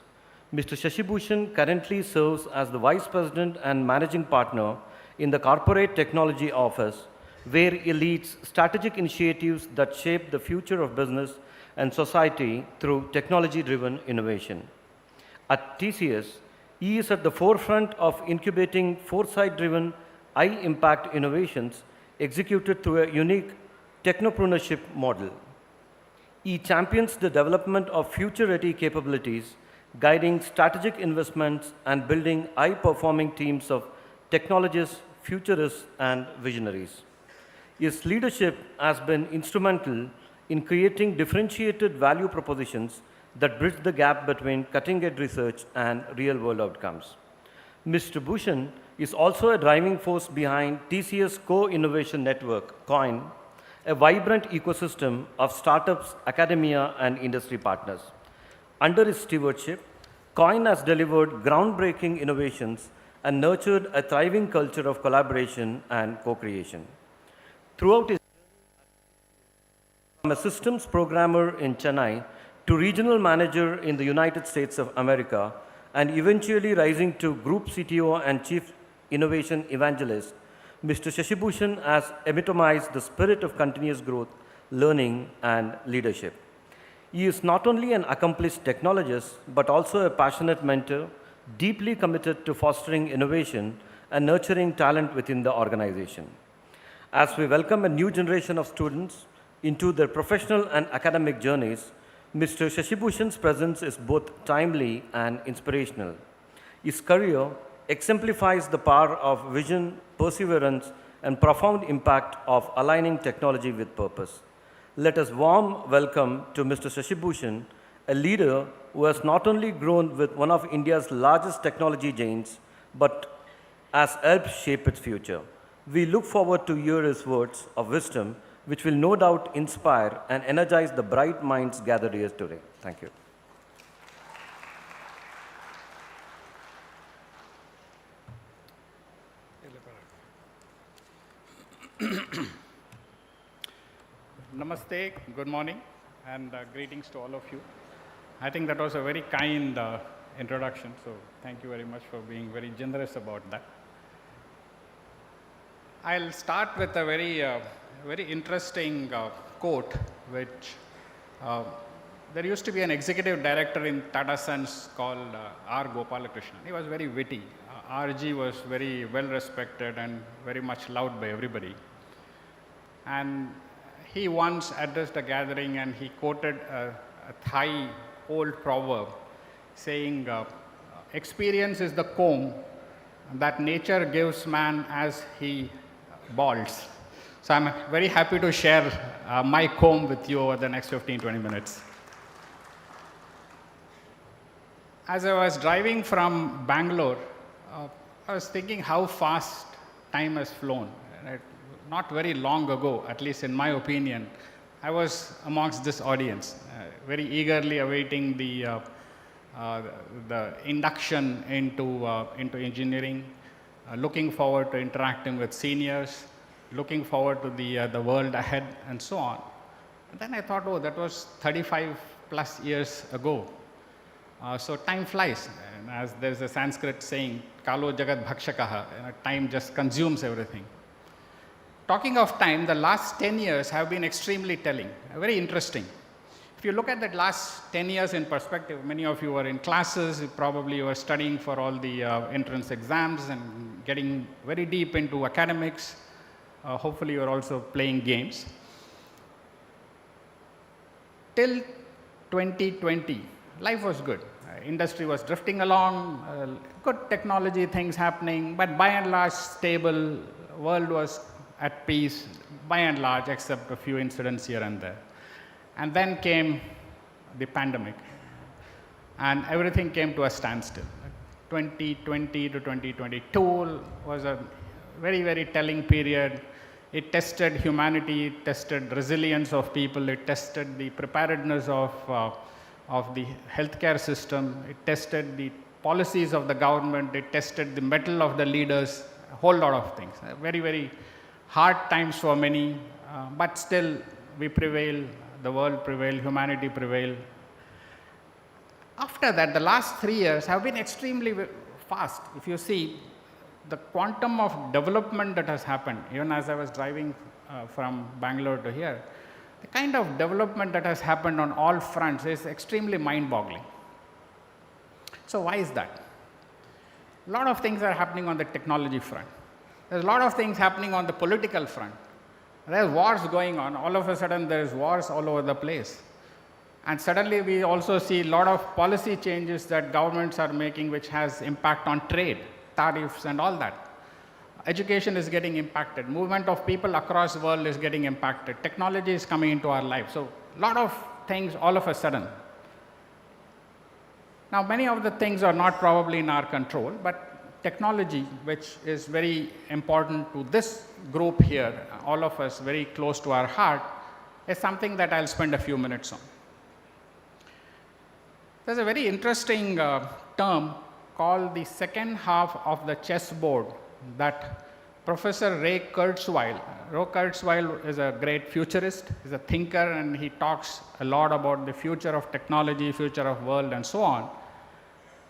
Mr. Shashi Bhushan currently serves as the Vice President and Managing Partner in the Corporate Technology Office, where he leads strategic initiatives that shape the future of business and society through technology-driven innovation. At TCS, he is at the forefront of incubating foresight-driven, high-impact innovations executed through a unique technopreneurship model. He champions the development of future-ready capabilities, guiding strategic investments and building high-performing teams of technologists, futurists, and visionaries. His leadership has been instrumental in creating differentiated value propositions that bridge the gap between cutting-edge research and real-world outcomes. Mr. Bhushan is also a driving force behind TCS Co-Innovation Network, COIN, a vibrant ecosystem of startups, academia, and industry partners. Under his stewardship, COIN has delivered groundbreaking innovations and nurtured a thriving culture of collaboration and co-creation. Throughout his journey, from a systems programmer in Chennai to regional manager in the United States of America, and eventually rising to group CTO and chief innovation evangelist, Mr. Shashi Bhushan has epitomized the spirit of continuous growth, learning, and leadership. He is not only an accomplished technologist, but also a passionate mentor, deeply committed to fostering innovation and nurturing talent within the organization. As we welcome a new generation of students into their professional and academic journeys, Mr. Shashi Bhushan's presence is both timely and inspirational. His career exemplifies the power of vision, perseverance, and profound impact of aligning technology with purpose. Let us warm welcome to Mr. Shashi Bhushan, a leader who has not only grown with one of India's largest technology giants, but has helped shape its future. We look forward to hear his words of wisdom, which will no doubt inspire and energize the bright minds gathered here today. Thank you. Namaste, good morning, and greetings to all of you. I think that was a very kind introduction, so thank you very much for being very generous about that. I'll start with a very interesting quote, which there used to be an executive director in Tata Sons called R. Gopalakrishnan. He was very witty. RG was very well respected and very much loved by everybody. And he once addressed a gathering and he quoted a Thai old proverb saying, experience is the comb that nature gives man as he balds. So I'm very happy to share my comb with you over the next 15-20 minutes. As I was driving from Bangalore, I was thinking how fast time has flown. Right? Not very long ago, at least in my opinion, I was amongst this audience, very eagerly awaiting the induction into engineering, looking forward to interacting with seniors, looking forward to the world ahead, and so on. And then I thought, oh, that was 35 plus years ago. So time flies. And as there's a Sanskrit saying, Kalo Jagat Bhakshakaha, time just consumes everything. Talking of time, the last 10 years have been extremely telling, very interesting. If you look at the last 10 years in perspective, many of you were in classes, probably you were studying for all the entrance exams and getting very deep into academics. Hopefully you're also playing games. Till 2020, life was good. Industry was drifting along, good technology things happening, but by and large stable, world was at peace, by and large, except a few incidents here and there. And then came the pandemic, and everything came to a standstill. 2020 to 2022 was a very, very telling period. It tested humanity, it tested resilience of people, it tested the preparedness of the healthcare system, it tested the policies of the government, it tested the mettle of the leaders, a whole lot of things. Very, very hard times for many, but still we prevail, the world prevailed, humanity prevailed. After that, the last 3 years have been extremely fast. If you see, the quantum of development that has happened, even as I was driving from Bangalore to here, the kind of development that has happened on all fronts is extremely mind-boggling. So why is that? A lot of things are happening on the technology front. There's a lot of things happening on the political front. There's wars going on. All of a sudden, there's wars all over the place. And suddenly, we also see a lot of policy changes that governments are making, which has impact on trade, tariffs, and all that. Education is getting impacted. Movement of people across the world is getting impacted. Technology is coming into our life. So, a lot of things all of a sudden. Now, many of the things are not probably in our control, but technology, which is very important to this group here, all of us very close to our heart, is something that I'll spend a few minutes on. There's a very interesting term called the second half of the chessboard that Professor Ray Kurzweil is a great futurist, he's a thinker, and he talks a lot about the future of technology, future of world, and so on.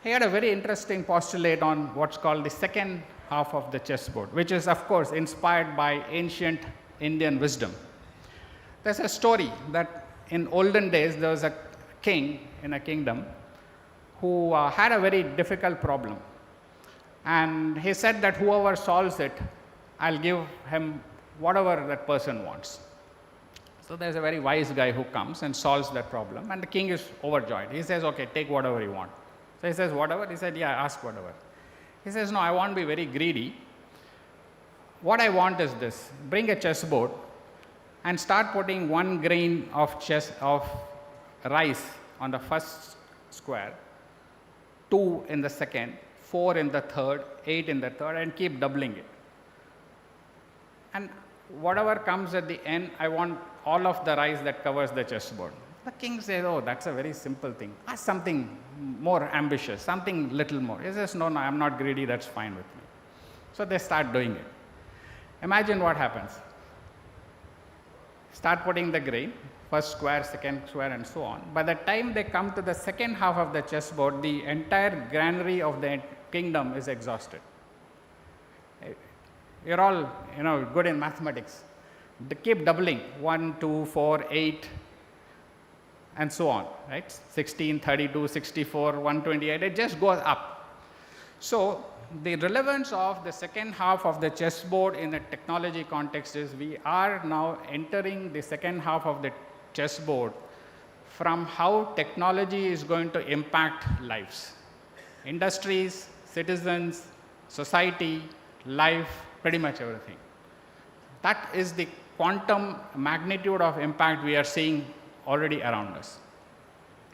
He had a very interesting postulate on what's called the second half of the chessboard, which is, of course, inspired by ancient Indian wisdom. There's a story that in olden days, there was a king in a kingdom who had a very difficult problem. And he said that whoever solves it, I'll give him whatever that person wants. So there's a very wise guy who comes and solves that problem, and the king is overjoyed. He says, okay, take whatever you want. So he says, whatever? He said, yeah, ask whatever. He says, no, I won't be very greedy. What I want is this. Bring a chessboard and start putting 1 grain of rice on the first square, 2 in the second, 4 in the third, 8 in the third, and keep doubling it. And whatever comes at the end, I want all of the rice that covers the chessboard. The king says, oh, that's a very simple thing. Ask something more ambitious, something little more. He says, no, I'm not greedy, that's fine with me. So they start doing it. Imagine what happens. Start putting the grain, first square, second square, and so on. By the time they come to the second half of the chessboard, the entire granary of the kingdom is exhausted. You're all, good in mathematics. They keep doubling, 1, 2, 4, 8, and so on, right? 16, 32, 64, 128, it just goes up. So the relevance of the second half of the chessboard in a technology context is we are now entering the second half of the chessboard from how technology is going to impact lives. Industries, citizens, society, life, pretty much everything. That is the quantum magnitude of impact we are seeing already around us.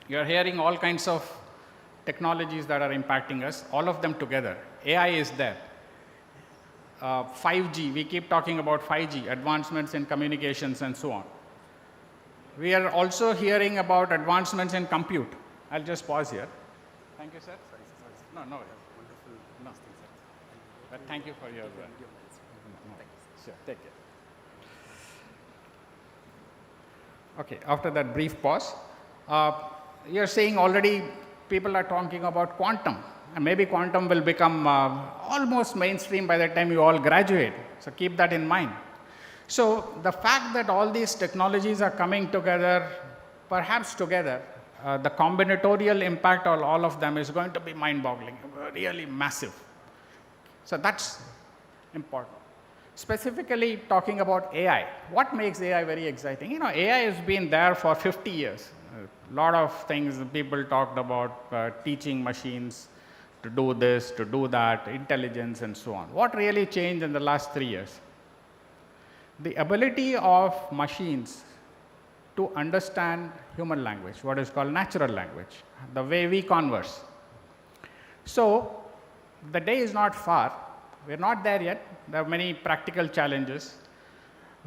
You are hearing all kinds of technologies that are impacting us, all of them together. AI is there. 5G, we keep talking about 5G, advancements in communications and so on. We are also hearing about advancements in compute. I'll just pause here. Thank you, sir. No, no. No. But thank you for your... Sure, take care. Okay, after that brief pause, you're saying already people are talking about quantum, and maybe quantum will become almost mainstream by the time you all graduate. So keep that in mind. So the fact that all these technologies are coming together perhaps together, the combinatorial impact of all of them is going to be mind-boggling, really massive. So that's important. Specifically talking about AI, what makes AI very exciting? You know, AI has been there for 50 years. A lot of things people talked about, teaching machines to do this, to do that, intelligence and so on. What really changed in the last 3 years? The ability of machines to understand human language, what is called natural language, the way we converse. So the day is not far, we're not there yet, there are many practical challenges,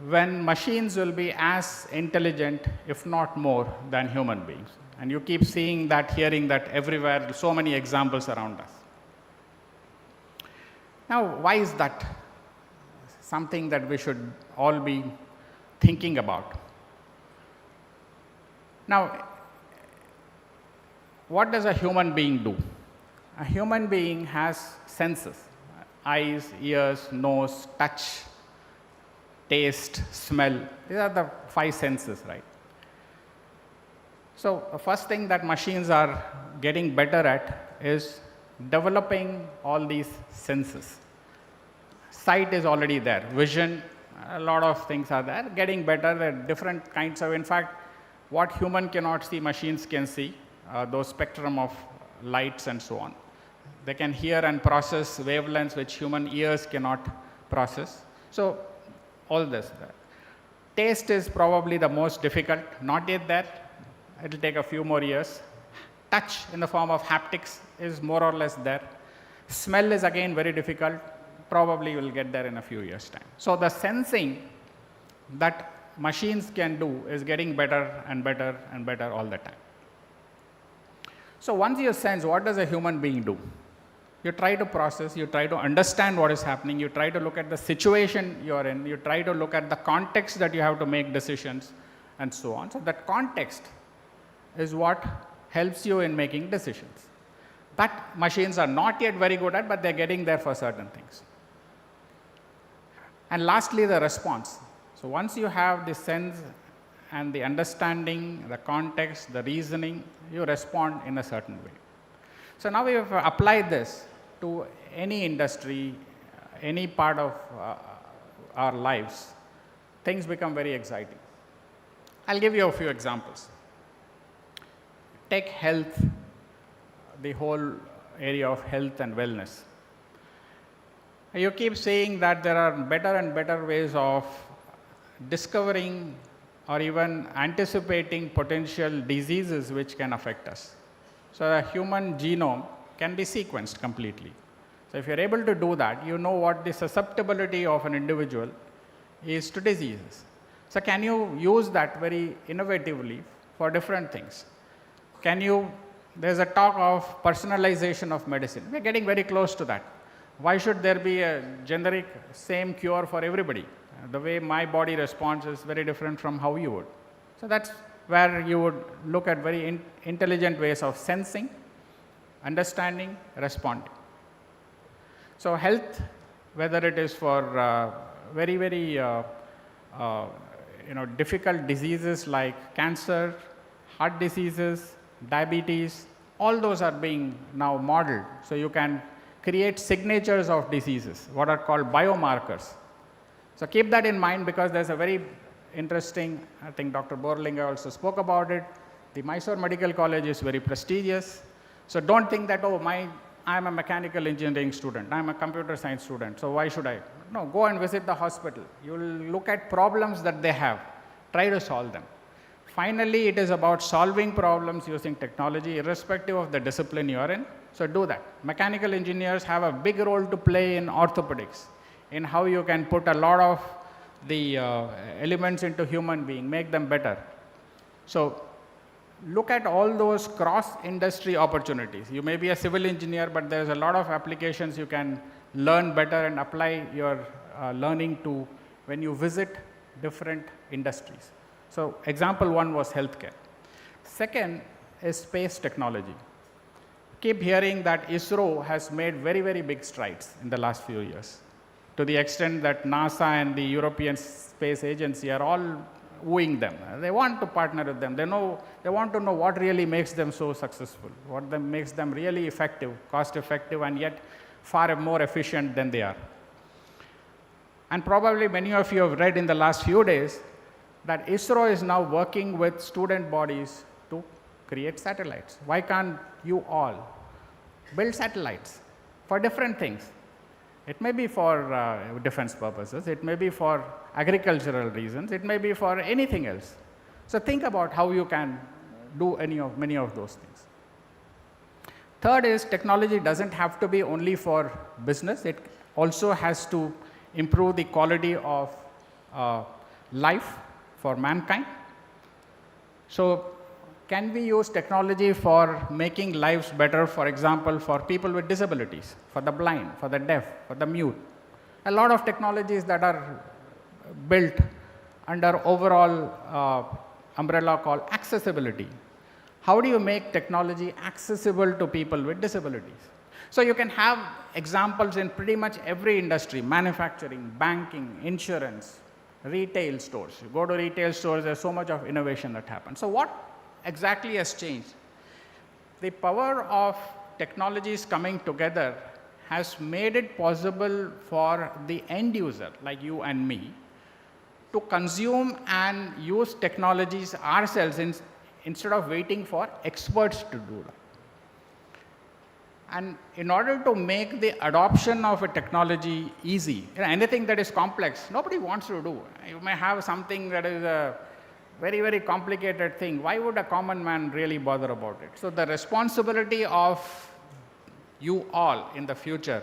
when machines will be as intelligent, if not more, than human beings. And you keep seeing that, hearing that everywhere, so many examples around us. Now, why is that something that we should all be thinking about? Now, what does a human being do? A human being has senses: eyes, ears, nose, touch, taste, smell. These are the 5 senses, right? So the first thing that machines are getting better at is developing all these senses. Sight is already there, vision, a lot of things are there, getting better. There are different kinds of, in fact, what human cannot see, machines can see, those spectrum of lights and so on. They can hear and process wavelengths which human ears cannot process. So all this. Taste is probably the most difficult, not yet there. It will take a few more years. Touch in the form of haptics is more or less there. Smell is again very difficult, probably will get there in a few years' time. So the sensing that machines can do is getting better and better and better all the time. So once you sense, what does a human being do? You try to process, you try to understand what is happening, you try to look at the situation you're in, you try to look at the context that you have to make decisions and so on. So that context is what helps you in making decisions. That machines are not yet very good at, but they're getting there for certain things. And lastly, the response. So once you have the sense and the understanding, the context, the reasoning, you respond in a certain way. So now we have applied this to any industry, any part of our lives, things become very exciting. I'll give you a few examples. Take health, the whole area of health and wellness. You keep saying that there are better and better ways of discovering or even anticipating potential diseases which can affect us. So the human genome can be sequenced completely. So if you're able to do that, you know what the susceptibility of an individual is to diseases. So can you use that very innovatively for different things? There's a talk of personalization of medicine. We're getting very close to that. Why should there be a generic same cure for everybody? The way my body responds is very different from how you would. So that's where you would look at very intelligent ways of sensing, understanding, responding. So health, whether it is for very, very difficult diseases like cancer, heart diseases, diabetes, all those are being now modeled. So you can create signatures of diseases, what are called biomarkers. So keep that in mind, because there's a very interesting, I think Dr. Borlinger also spoke about it. The Mysore Medical College is very prestigious. So don't think that, oh, I'm a mechanical engineering student, I'm a computer science student, so why should I? No, go and visit the hospital. You'll look at problems that they have, try to solve them. Finally, it is about solving problems using technology, irrespective of the discipline you're in. So do that. Mechanical engineers have a big role to play in orthopedics, in how you can put a lot of the elements into human being, make them better. So look at all those cross-industry opportunities. You may be a civil engineer, but there's a lot of applications you can learn better and apply your learning to when you visit different industries. So example 1 was healthcare. Second is space technology. Keep hearing that ISRO has made very, very big strides in the last few years, to the extent that NASA and the European Space Agency are all wooing them. They want to partner with them. They want to know what really makes them so successful, makes them really effective, cost effective, and yet far more efficient than they are. And probably many of you have read in the last few days that ISRO is now working with student bodies to create satellites. Why can't you all build satellites for different things? It may be for defense purposes, it may be for agricultural reasons, it may be for anything else. So think about how you can do many of those things. Third is technology doesn't have to be only for business, it also has to improve the quality of life for mankind. So can we use technology for making lives better, for example, for people with disabilities, for the blind, for the deaf, for the mute? A lot of technologies that are built under overall umbrella called accessibility. How do you make technology accessible to people with disabilities? So you can have examples in pretty much every industry: manufacturing, banking, insurance, retail stores. You go to retail stores, there's so much of innovation that happens. So what exactly has changed? The power of technologies coming together has made it possible for the end user, like you and me, to consume and use technologies ourselves instead of waiting for experts to do that. And in order to make the adoption of a technology easy, anything that is complex, nobody wants to do. You may have something that is a very, very complicated thing. Why would a common man really bother about it? So the responsibility of you all in the future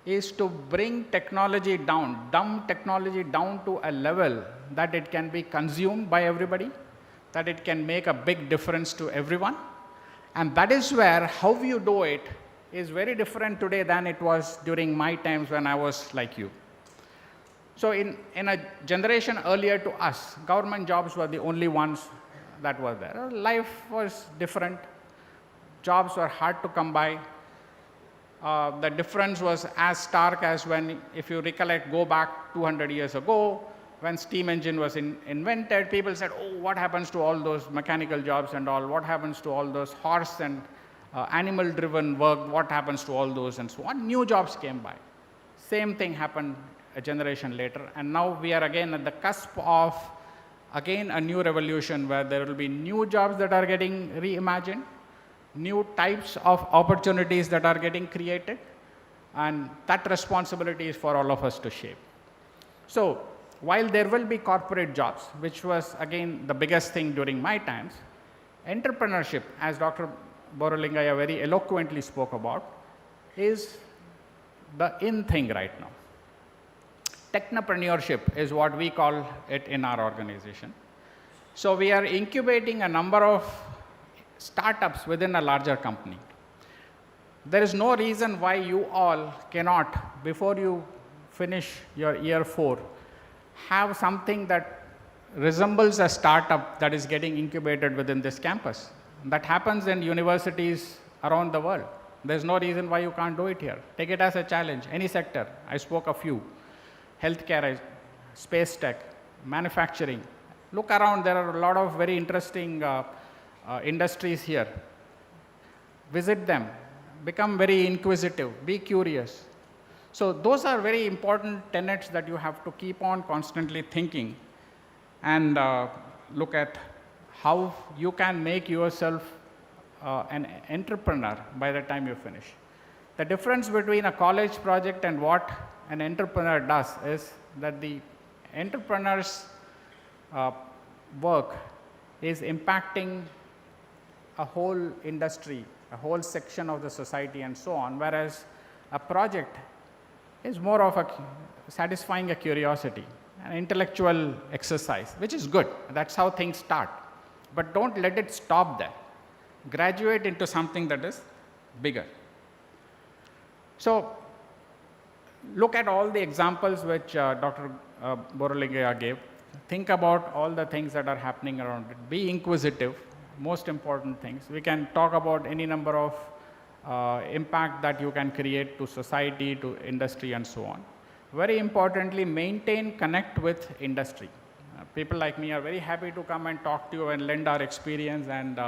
is to bring technology down, dumb technology down to a level that it can be consumed by everybody, that it can make a big difference to everyone. And that is where how you do it is very different today than it was during my times when I was like you. So in a generation earlier to us, government jobs were the only ones that were there. Life was different. Jobs were hard to come by. The difference was as stark as when, if you recollect, go back 200 years ago, when steam engine was invented, people said, oh, what happens to all those mechanical jobs and all? What happens to all those horse and animal-driven work? What happens to all those and so on? New jobs came by. Same thing happened a generation later, and now we are again at the cusp of, again, a new revolution where there will be new jobs that are getting reimagined, new types of opportunities that are getting created, and that responsibility is for all of us to shape. So while there will be corporate jobs, which was, again, the biggest thing during my times, entrepreneurship, as Dr. Borolingaya very eloquently spoke about, is the in thing right now. Technopreneurship is what we call it in our organization. So we are incubating a number of startups within a larger company. There is no reason why you all cannot, before you finish your year 4, have something that resembles a startup that is getting incubated within this campus. That happens in universities around the world. There's no reason why you can't do it here. Take it as a challenge, any sector. I spoke a few. Healthcare, space tech, manufacturing. Look around, there are a lot of very interesting industries here. Visit them, become very inquisitive, be curious. So those are very important tenets that you have to keep on constantly thinking and look at how you can make yourself an entrepreneur by the time you finish. The difference between a college project and what an entrepreneur does is that the entrepreneur's work is impacting a whole industry, a whole section of the society and so on, whereas a project is more of a satisfying a curiosity, an intellectual exercise, which is good. That's how things start. But don't let it stop there. Graduate into something that is bigger. So look at all the examples which Dr. Borolingaya gave. Think about all the things that are happening around it. Be inquisitive, most important things. We can talk about any number of impact that you can create to society, to industry, and so on. Very importantly, maintain connect with industry. People like me are very happy to come and talk to you and lend our experience and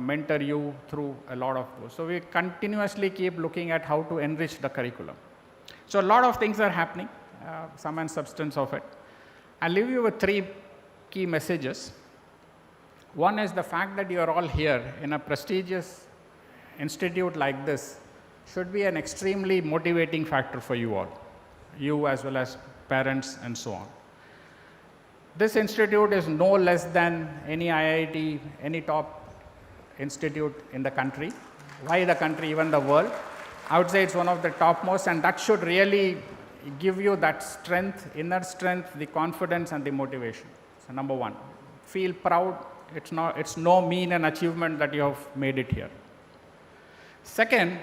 mentor you through a lot of those. So we continuously keep looking at how to enrich the curriculum. So a lot of things are happening, sum and substance of it. I'll leave you with 3 key messages. One is the fact that you are all here in a prestigious institute like this should be an extremely motivating factor for you all, you as well as parents and so on. This institute is no less than any IIT, any top institute in the country. Why the country, even the world? I would say it's one of the topmost, and that should really give you that strength, inner strength, the confidence and the motivation. So number 1, feel proud. It's no mean an achievement that you have made it here. Second,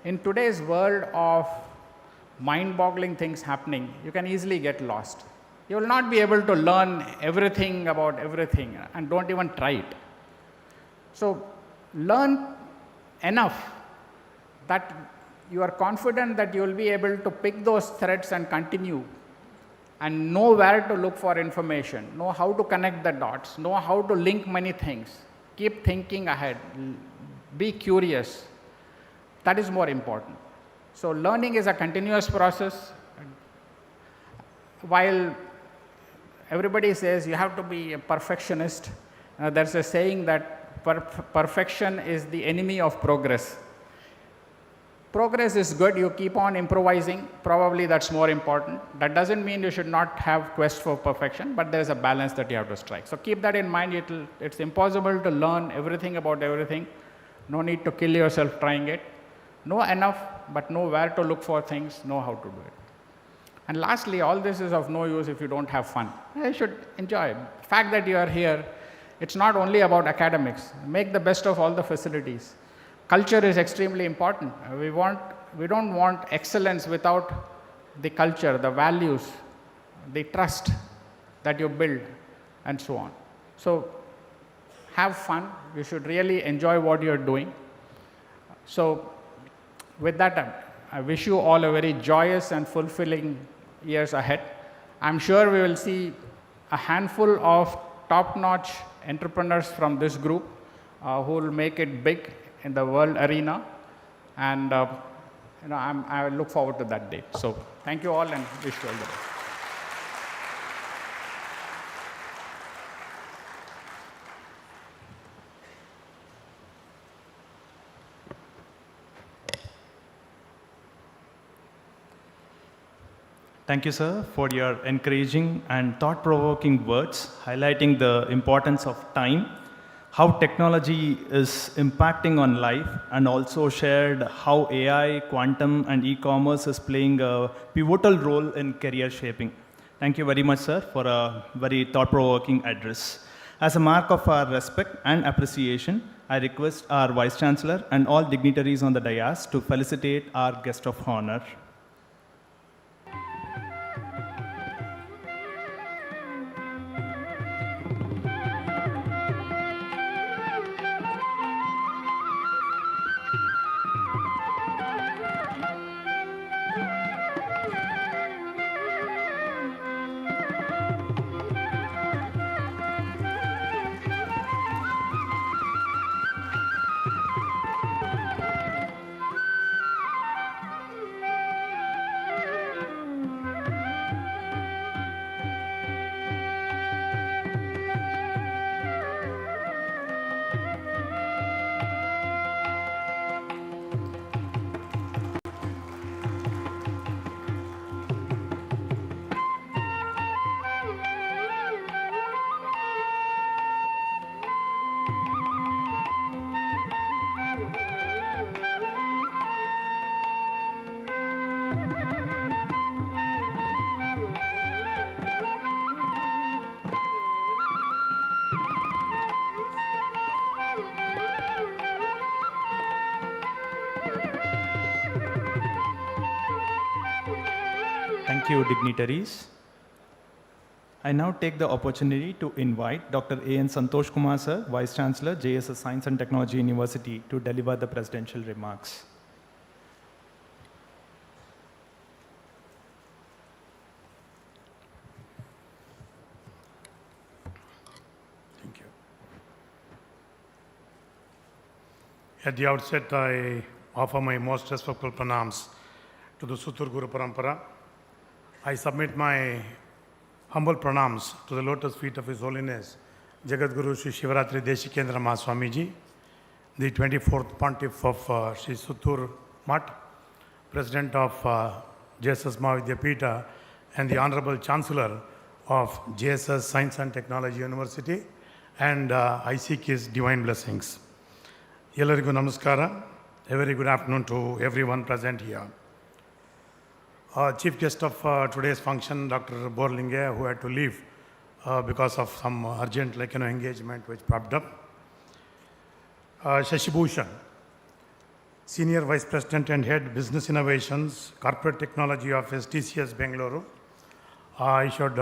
in today's world of mind-boggling things happening, you can easily get lost. You will not be able to learn everything about everything, and don't even try it. So learn enough that you are confident that you will be able to pick those threads and continue, and know where to look for information, know how to connect the dots, know how to link many things, keep thinking ahead, be curious. That is more important. So learning is a continuous process. While everybody says you have to be a perfectionist, there's a saying that perfection is the enemy of progress. Progress is good, you keep on improvising, probably that's more important. That doesn't mean you should not have quest for perfection, but there's a balance that you have to strike. So keep that in mind. It's impossible to learn everything about everything. No need to kill yourself trying it. Know enough, but know where to look for things, know how to do it. And lastly, all this is of no use if you don't have fun. You should enjoy it. The fact that you are here, it's not only about academics. Make the best of all the facilities. Culture is extremely important. We don't want excellence without the culture, the values, the trust that you build, and so on. So have fun. You should really enjoy what you're doing. So with that, I wish you all a very joyous and fulfilling years ahead. I'm sure we will see a handful of top-notch entrepreneurs from this group who will make it big in the world arena, and I look forward to that day. So thank you all, and wish you all the best. Thank you, sir, for your encouraging and thought-provoking words, highlighting the importance of time, how technology is impacting on life, and also shared how AI, quantum, and e-commerce is playing a pivotal role in career shaping. Thank you very much, sir, for a very thought-provoking address. As a mark of our respect and appreciation, I request our Vice Chancellor and all dignitaries on the dais to felicitate our guest of honor. Thank you, dignitaries. I now take the opportunity to invite Dr. A.N. Santosh Kumar, sir, Vice Chancellor, JSS Science and Technology University, to deliver the presidential remarks. At the outset, I offer my most respectful pranams to the Sutur Guru Parampara. I submit my humble pranams to the lotus feet of His Holiness Jagat Guru Sri Shivaratri Deshikendra Mahaswamiji, the 24th Pontiff of Sri Sutur Math, President of JSS Mahavidyapita, and the Honorable Chancellor of JSS Science and Technology University, and I seek his divine blessings. Ellarigu namaskara. A very good afternoon to everyone present here. Chief guest of today's function, Dr. Borlinge, who had to leave because of some urgent engagement which popped up. Shashi Bhushan, Senior Vice President and Head Business Innovations, Corporate Technology Office, TCS Bengaluru. I should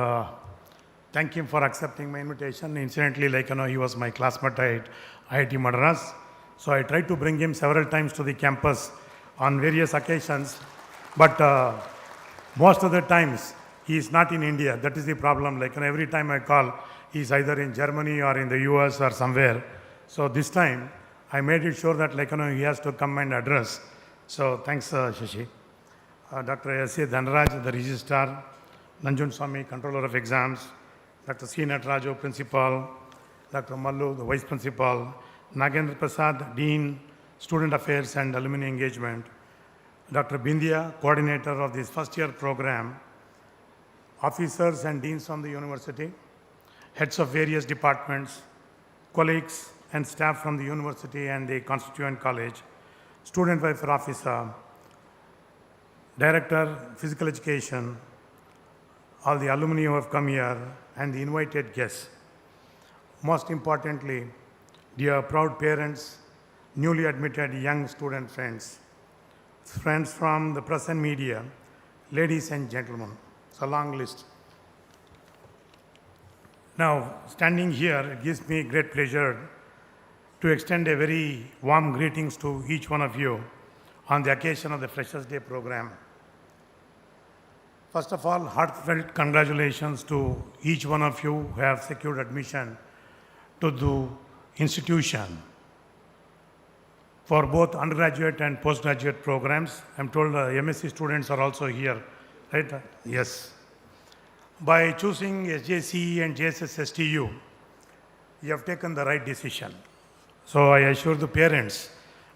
thank him for accepting my invitation. Incidentally, he was my classmate at IIT Madras. So I tried to bring him several times to the campus on various occasions, but most of the times he is not in India. That is the problem. Every time I call, he is either in Germany or in the US or somewhere. So this time I made it sure that he has to come and address. So thanks, Shashi. Dr. S.A. Dhanraj, the registrar, Nanjun Swami, controller of exams, Dr. C. Nataraju, principal, Dr. Mallu, the vice principal, Nagendra Prasad, Dean, Student Affairs and Alumni Engagement, Dr. Bindia, coordinator of this first year program, officers and deans from the university, heads of various departments, colleagues and staff from the university and the constituent college, student welfare officer, director, physical education, all the alumni who have come here, and the invited guests. Most importantly, dear proud parents, newly admitted young student friends, friends from the press and media, ladies and gentlemen. It's a long list. Now, standing here, it gives me great pleasure to extend a very warm greetings to each one of you on the occasion of the Freshers' Day program. First of all, heartfelt congratulations to each one of you who have secured admission to the institution for both undergraduate and postgraduate programs. I'm told MSc students are also here, right? Yes. By choosing SJC and JSS STU, you have taken the right decision. So I assure the parents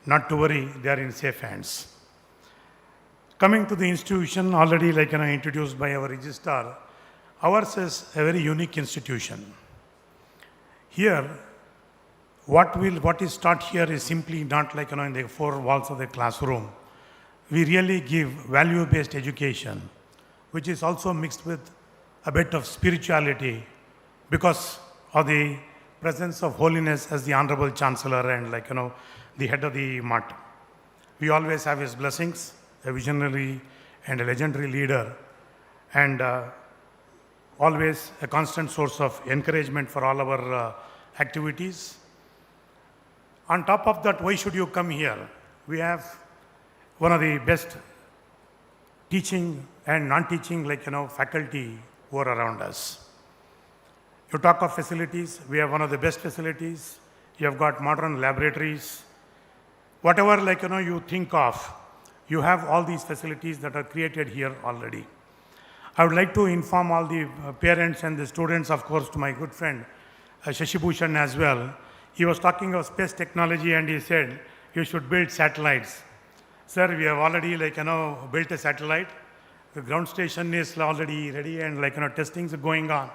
not to worry, they are in safe hands. Coming to the institution, already introduced by our registrar, ours is a very unique institution. Here, what is taught here is simply not in the four walls of the classroom. We really give value-based education, which is also mixed with a bit of spirituality because of the presence of holiness as the Honorable Chancellor and the head of the Math. We always have his blessings, a visionary and a legendary leader, and always a constant source of encouragement for all our activities. On top of that, why should you come here? We have one of the best teaching and non-teaching faculty who are around us. You talk of facilities, we have one of the best facilities. You have got modern laboratories. Whatever you think of, you have all these facilities that are created here already. I would like to inform all the parents and the students, of course, to my good friend Shashi Bhushan as well. He was talking of space technology and he said, you should build satellites. Sir, we have already built a satellite. The ground station is already ready and testings are going on.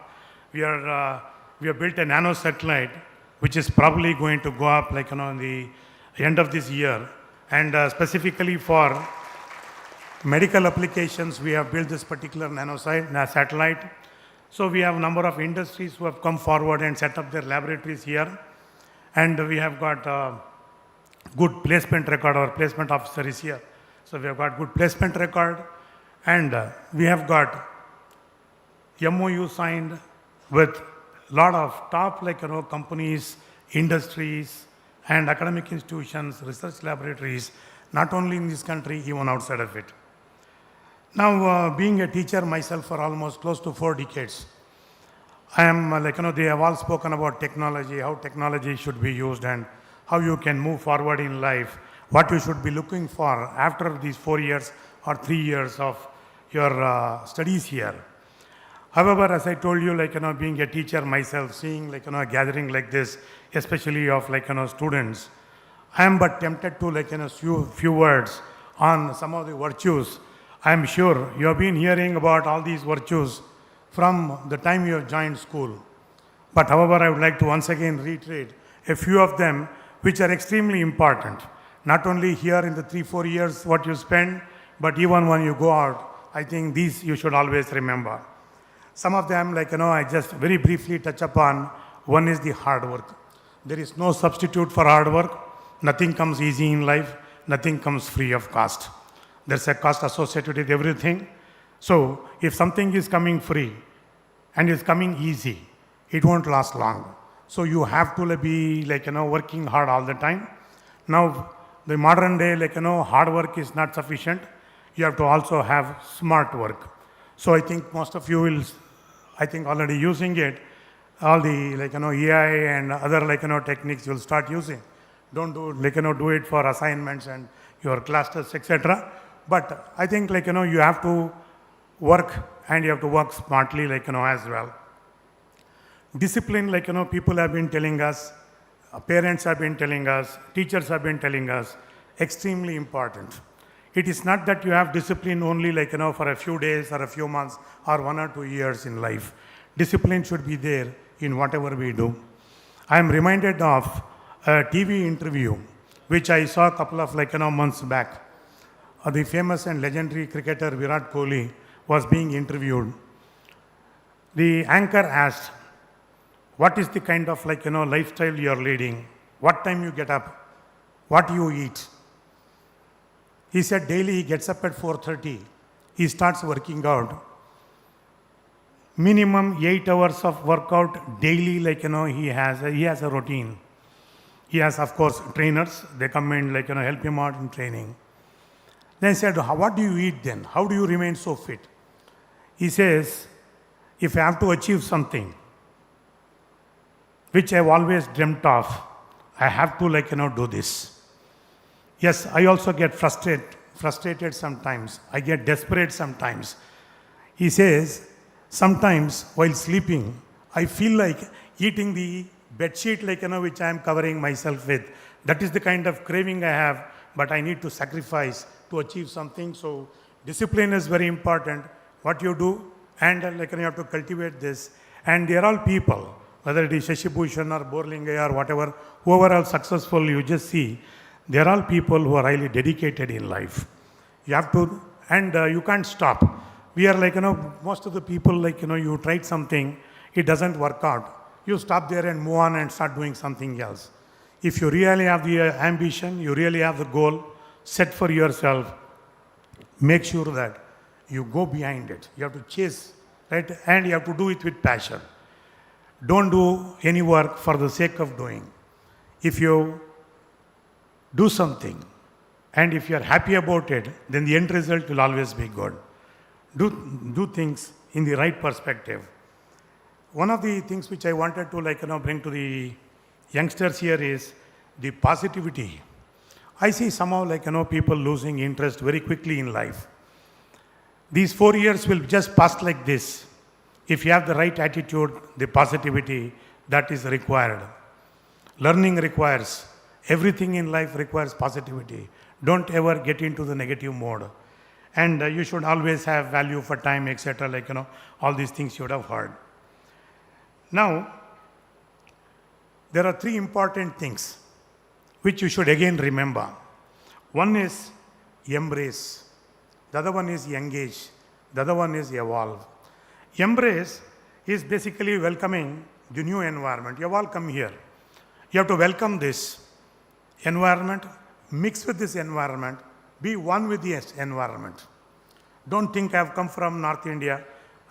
We have built a nano satellite which is probably going to go up in the end of this year. And specifically for medical applications, we have built this particular satellite. So we have a number of industries who have come forward and set up their laboratories here. And we have got good placement record. Our placement officer is here. So we have got good placement record. And we have got MOU signed with a lot of top companies, industries, and academic institutions, research laboratories, not only in this country, even outside of it. Now, being a teacher myself for almost close to 4 decades, I am they have all spoken about technology, how technology should be used, and how you can move forward in life, what you should be looking for after these 4 years or 3 years of your studies here. However, as I told you, being a teacher myself, seeing a gathering like this, especially of students, I am but tempted to few words on some of the virtues. I am sure you have been hearing about all these virtues from the time you have joined school. But however, I would like to once again reiterate a few of them which are extremely important. Not only here in the 3-4 years what you spend, but even when you go out, I think these you should always remember. Some of them, I just very briefly touch upon. One is the hard work. There is no substitute for hard work. Nothing comes easy in life. Nothing comes free of cost. There's a cost associated with everything. So if something is coming free and is coming easy, it won't last long. So you have to be working hard all the time. Now, the modern day, hard work is not sufficient. You have to also have smart work. So I think most of you will, already using it. All the AI and other techniques you'll start using. Don't do do it for assignments and your class tests, etc. But I think you have to work, and you have to work smartly as well. Discipline, people have been telling us, parents have been telling us, teachers have been telling us, extremely important. It is not that you have discipline only for a few days or a few months or 1 or 2 years in life. Discipline should be there in whatever we do. I am reminded of a TV interview which I saw a couple of months back. The famous and legendary cricketer Virat Kohli was being interviewed. The anchor asked, what is the kind of lifestyle you are leading? What time you get up? What you eat? He said daily he gets up at 4:30. He starts working out. Minimum 8 hours of workout daily, he has a routine. He has, of course, trainers. They come and help him out in training. Then he said, what do you eat then? How do you remain so fit? He says, if I have to achieve something, which I've always dreamt of, I have to do this. Yes, I also get frustrated sometimes. I get desperate sometimes. He says, sometimes while sleeping, I feel like eating the bedsheet which I am covering myself with. That is the kind of craving I have, but I need to sacrifice to achieve something. So discipline is very important, what you do, and you have to cultivate this. And they are all people, whether it is Shashi Bhushan or Borlingaya or whatever, whoever are successful, you just see, they are all people who are highly dedicated in life. You have to, and you can't stop. We are most of the people, you tried something, it doesn't work out. You stop there and move on and start doing something else. If you really have the ambition, you really have the goal set for yourself, make sure that you go behind it. You have to chase, right? And you have to do it with passion. Don't do any work for the sake of doing. If you do something and if you are happy about it, then the end result will always be good. Do things in the right perspective. One of the things which I wanted to bring to the youngsters here is the positivity. I see somehow people losing interest very quickly in life. These 4 years will just pass like this. If you have the right attitude, the positivity, that is required. Learning requires, everything in life requires positivity. Don't ever get into the negative mode. And you should always have value for time, etc. All these things you would have heard. Now, there are 3 important things which you should again remember. One is embrace. The other one is engage. The other one is evolve. Embrace is basically welcoming the new environment. You have all come here. You have to welcome this environment, mix with this environment, be one with the environment. Don't think I have come from North India.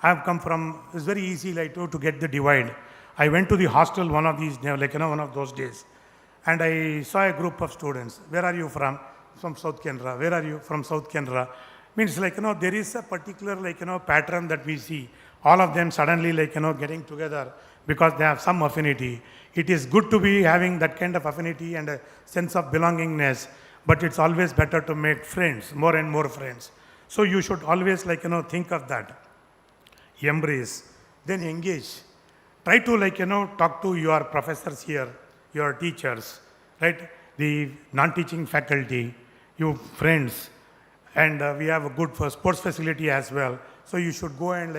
I have come from, it's very easy to get the divide. I went to the hostel one of these, one of those days, and I saw a group of students. Where are you from? From South Canara. Where are you? From South Canara. Means there is a particular pattern that we see all of them suddenly getting together because they have some affinity. It is good to be having that kind of affinity and a sense of belongingness, but it's always better to make friends, more and more friends. So you should always think of that. Embrace, then engage. Try to talk to your professors here, your teachers, right? The non-teaching faculty, your friends, and we have a good sports facility as well. So you should go and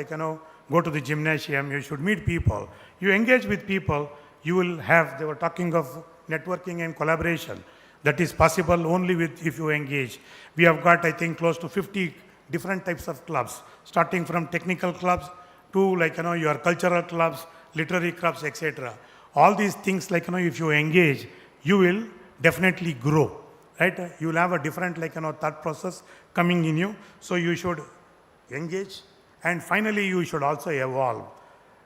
go to the gymnasium. You should meet people. You engage with people. You will have. They were talking of networking and collaboration. That is possible only if you engage. We have got, I think, close to 50 different types of clubs, starting from technical clubs to your cultural clubs, literary clubs, etc. All these things if you engage, you will definitely grow, right? You will have a different thought process coming in you. So you should engage, and finally you should also evolve.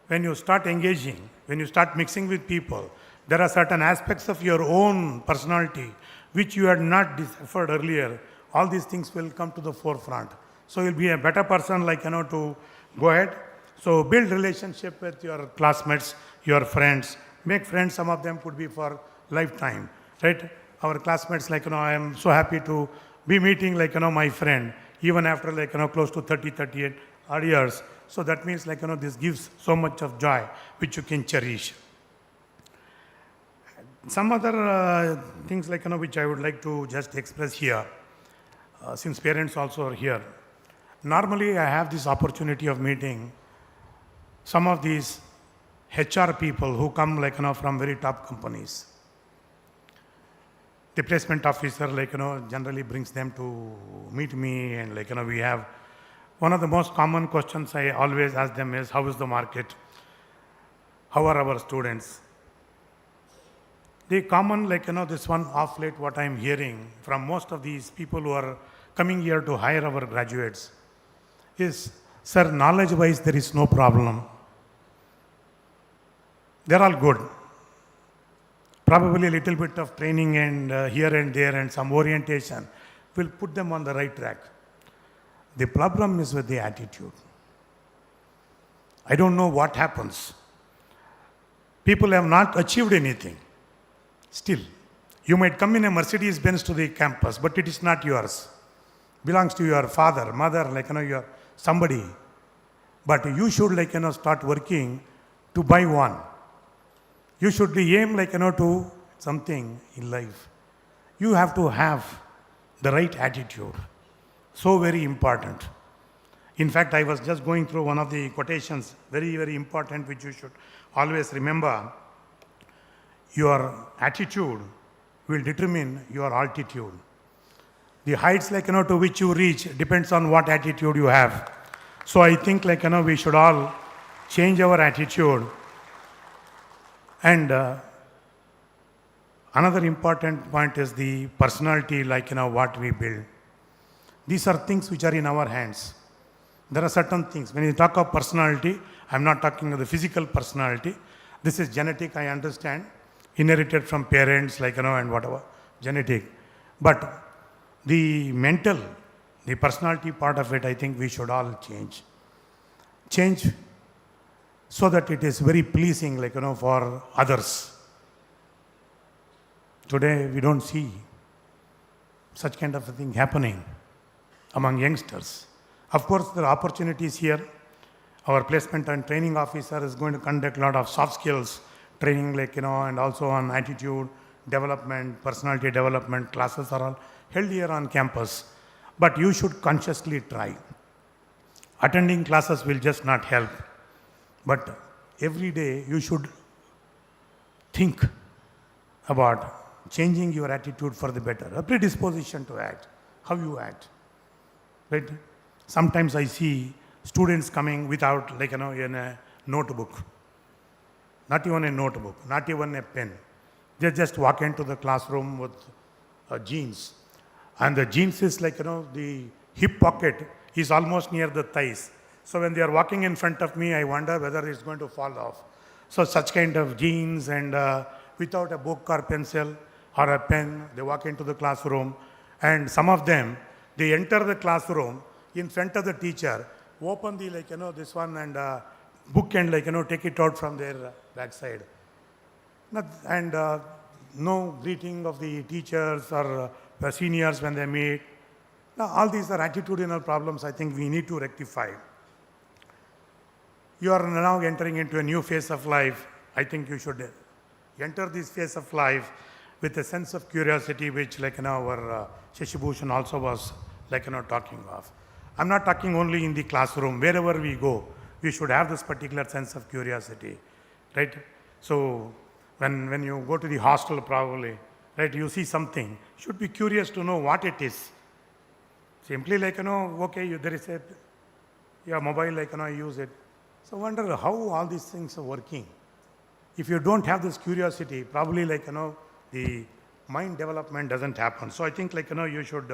When you start engaging, when you start mixing with people, there are certain aspects of your own personality which you had not discovered earlier. All these things will come to the forefront. So you'll be a better person to go ahead. So build relationship with your classmates, your friends. Make friends, some of them could be for lifetime, right? Our classmates, I am so happy to be meeting my friend, even after close to 30, 38 odd years. So that means this gives so much of joy which you can cherish. Some other things which I would like to just express here, since parents also are here. Normally I have this opportunity of meeting some of these HR people who come from very top companies. The placement officer generally brings them to meet me, and we have one of the most common questions I always ask them is, how is the market? How are our students? The common this one off late what I'm hearing from most of these people who are coming here to hire our graduates is, sir, knowledge wise there is no problem. They're all good. Probably a little bit of training and here and there and some orientation will put them on the right track. The problem is with the attitude. I don't know what happens. People have not achieved anything. Still, you might come in a Mercedes Benz to the campus, but it is not yours. Belongs to your father, mother, your somebody. But you should start working to buy one. You should aim to something in life. You have to have the right attitude. So very important. In fact, I was just going through one of the quotations, very, very important, which you should always remember. Your attitude will determine your altitude. The heights to which you reach depends on what attitude you have. So I think we should all change our attitude. And another important point is the personality, what we build. These are things which are in our hands. There are certain things. When you talk of personality, I'm not talking of the physical personality. This is genetic, I understand. Inherited from parents, and whatever, genetic. But the mental, the personality part of it, I think we should all change. Change so that it is very pleasing, for others. Today, we don't see such kind of a thing happening among youngsters. Of course, there are opportunities here. Our placement and training officer is going to conduct a lot of soft skills training, and also on attitude development, personality development. Classes are all held here on campus. But you should consciously try. Attending classes will just not help. But every day you should think about changing your attitude for the better, a predisposition to act, how you act. Right? Sometimes I see students coming without, in a notebook. Not even a notebook, not even a pen. They just walk into the classroom with jeans. And the jeans is the hip pocket is almost near the thighs. So when they are walking in front of me, I wonder whether it's going to fall off. So such kind of jeans and without a book or pencil or a pen, they walk into the classroom. And some of them, they enter the classroom in front of the teacher open the this one and book and take it out from their backside. And no greeting of the teachers or the seniors when they meet. Now, all these are attitudinal problems I think we need to rectify. You are now entering into a new phase of life. I think you should enter this phase of life with a sense of curiosity, which our Shashibhushan also was talking of. I'm not talking only in the classroom. Wherever we go, we should have this particular sense of curiosity, right? So when you go to the hostel probably, right, you see something, you should be curious to know what it is. Simply okay, there is a mobile, I use it. So wonder how all these things are working. If you don't have this curiosity, probably the mind development doesn't happen. So I think you should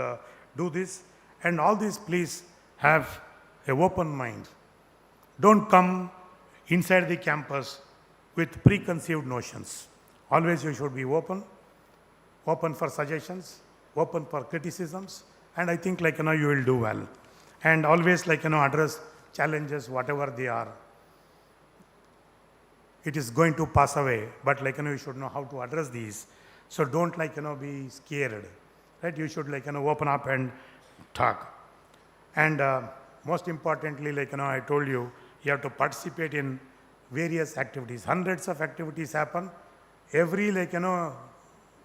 do this, and all this please have an open mind. Don't come inside the campus with preconceived notions. Always you should be open for suggestions, open for criticisms, and I think you will do well. And always address challenges, whatever they are. It is going to pass away, but you should know how to address these. So don't be scared, right? You should open up and talk. And most importantly, I told you, you have to participate in various activities. Hundreds of activities happen. Every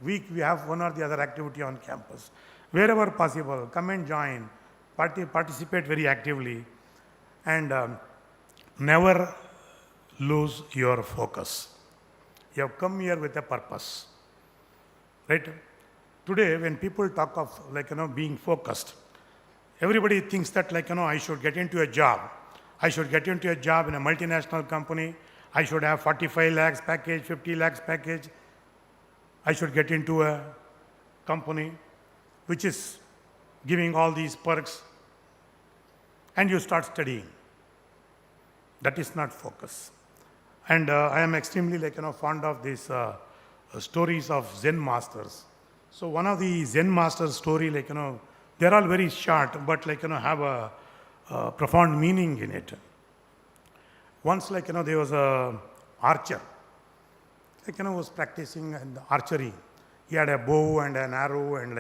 week we have one or the other activity on campus. Wherever possible, come and join, participate very actively, and never lose your focus. You have come here with a purpose, right? Today, when people talk of being focused, everybody thinks that I should get into a job. I should get into a job in a multinational company. I should have 45 lakhs package, 50 lakhs package. I should get into a company which is giving all these perks, and you start studying. That is not focus. And I am extremely fond of these stories of Zen masters. So one of the Zen masters story, they're all very short, but have a profound meaning in it. Once there was a archer, was practicing archery. He had a bow and an arrow, and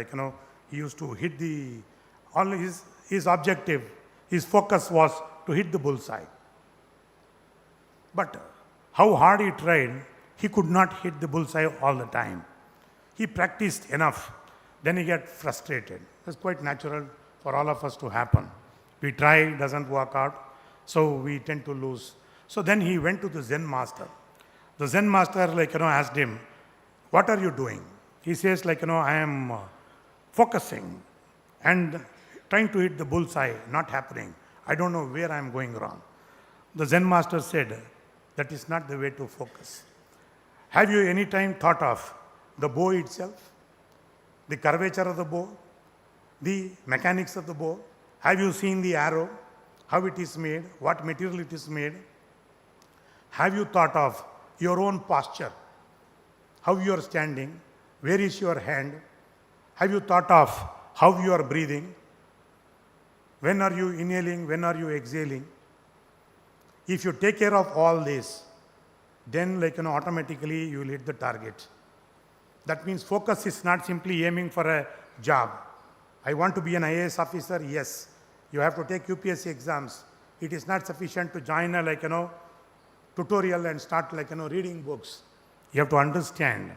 he used to hit all his objective, his focus was to hit the bullseye. But how hard he tried, he could not hit the bullseye all the time. He practiced enough, then he got frustrated. It's quite natural for all of us to happen. We try, doesn't work out, so we tend to lose. So then he went to the Zen master. The Zen master asked him, what are you doing? He says I am focusing and trying to hit the bullseye, not happening. I don't know where I am going wrong. The Zen master said, that is not the way to focus. Have you any time thought of the bow itself, the curvature of the bow, the mechanics of the bow? Have you seen the arrow, how it is made, what material it is made? Have you thought of your own posture, how you are standing, where is your hand? Have you thought of how you are breathing? When are you inhaling, when are you exhaling? If you take care of all this, then automatically you will hit the target. That means focus is not simply aiming for a job. I want to be an IAS officer, yes. You have to take UPSC exams. It is not sufficient to join a tutorial and start reading books. You have to understand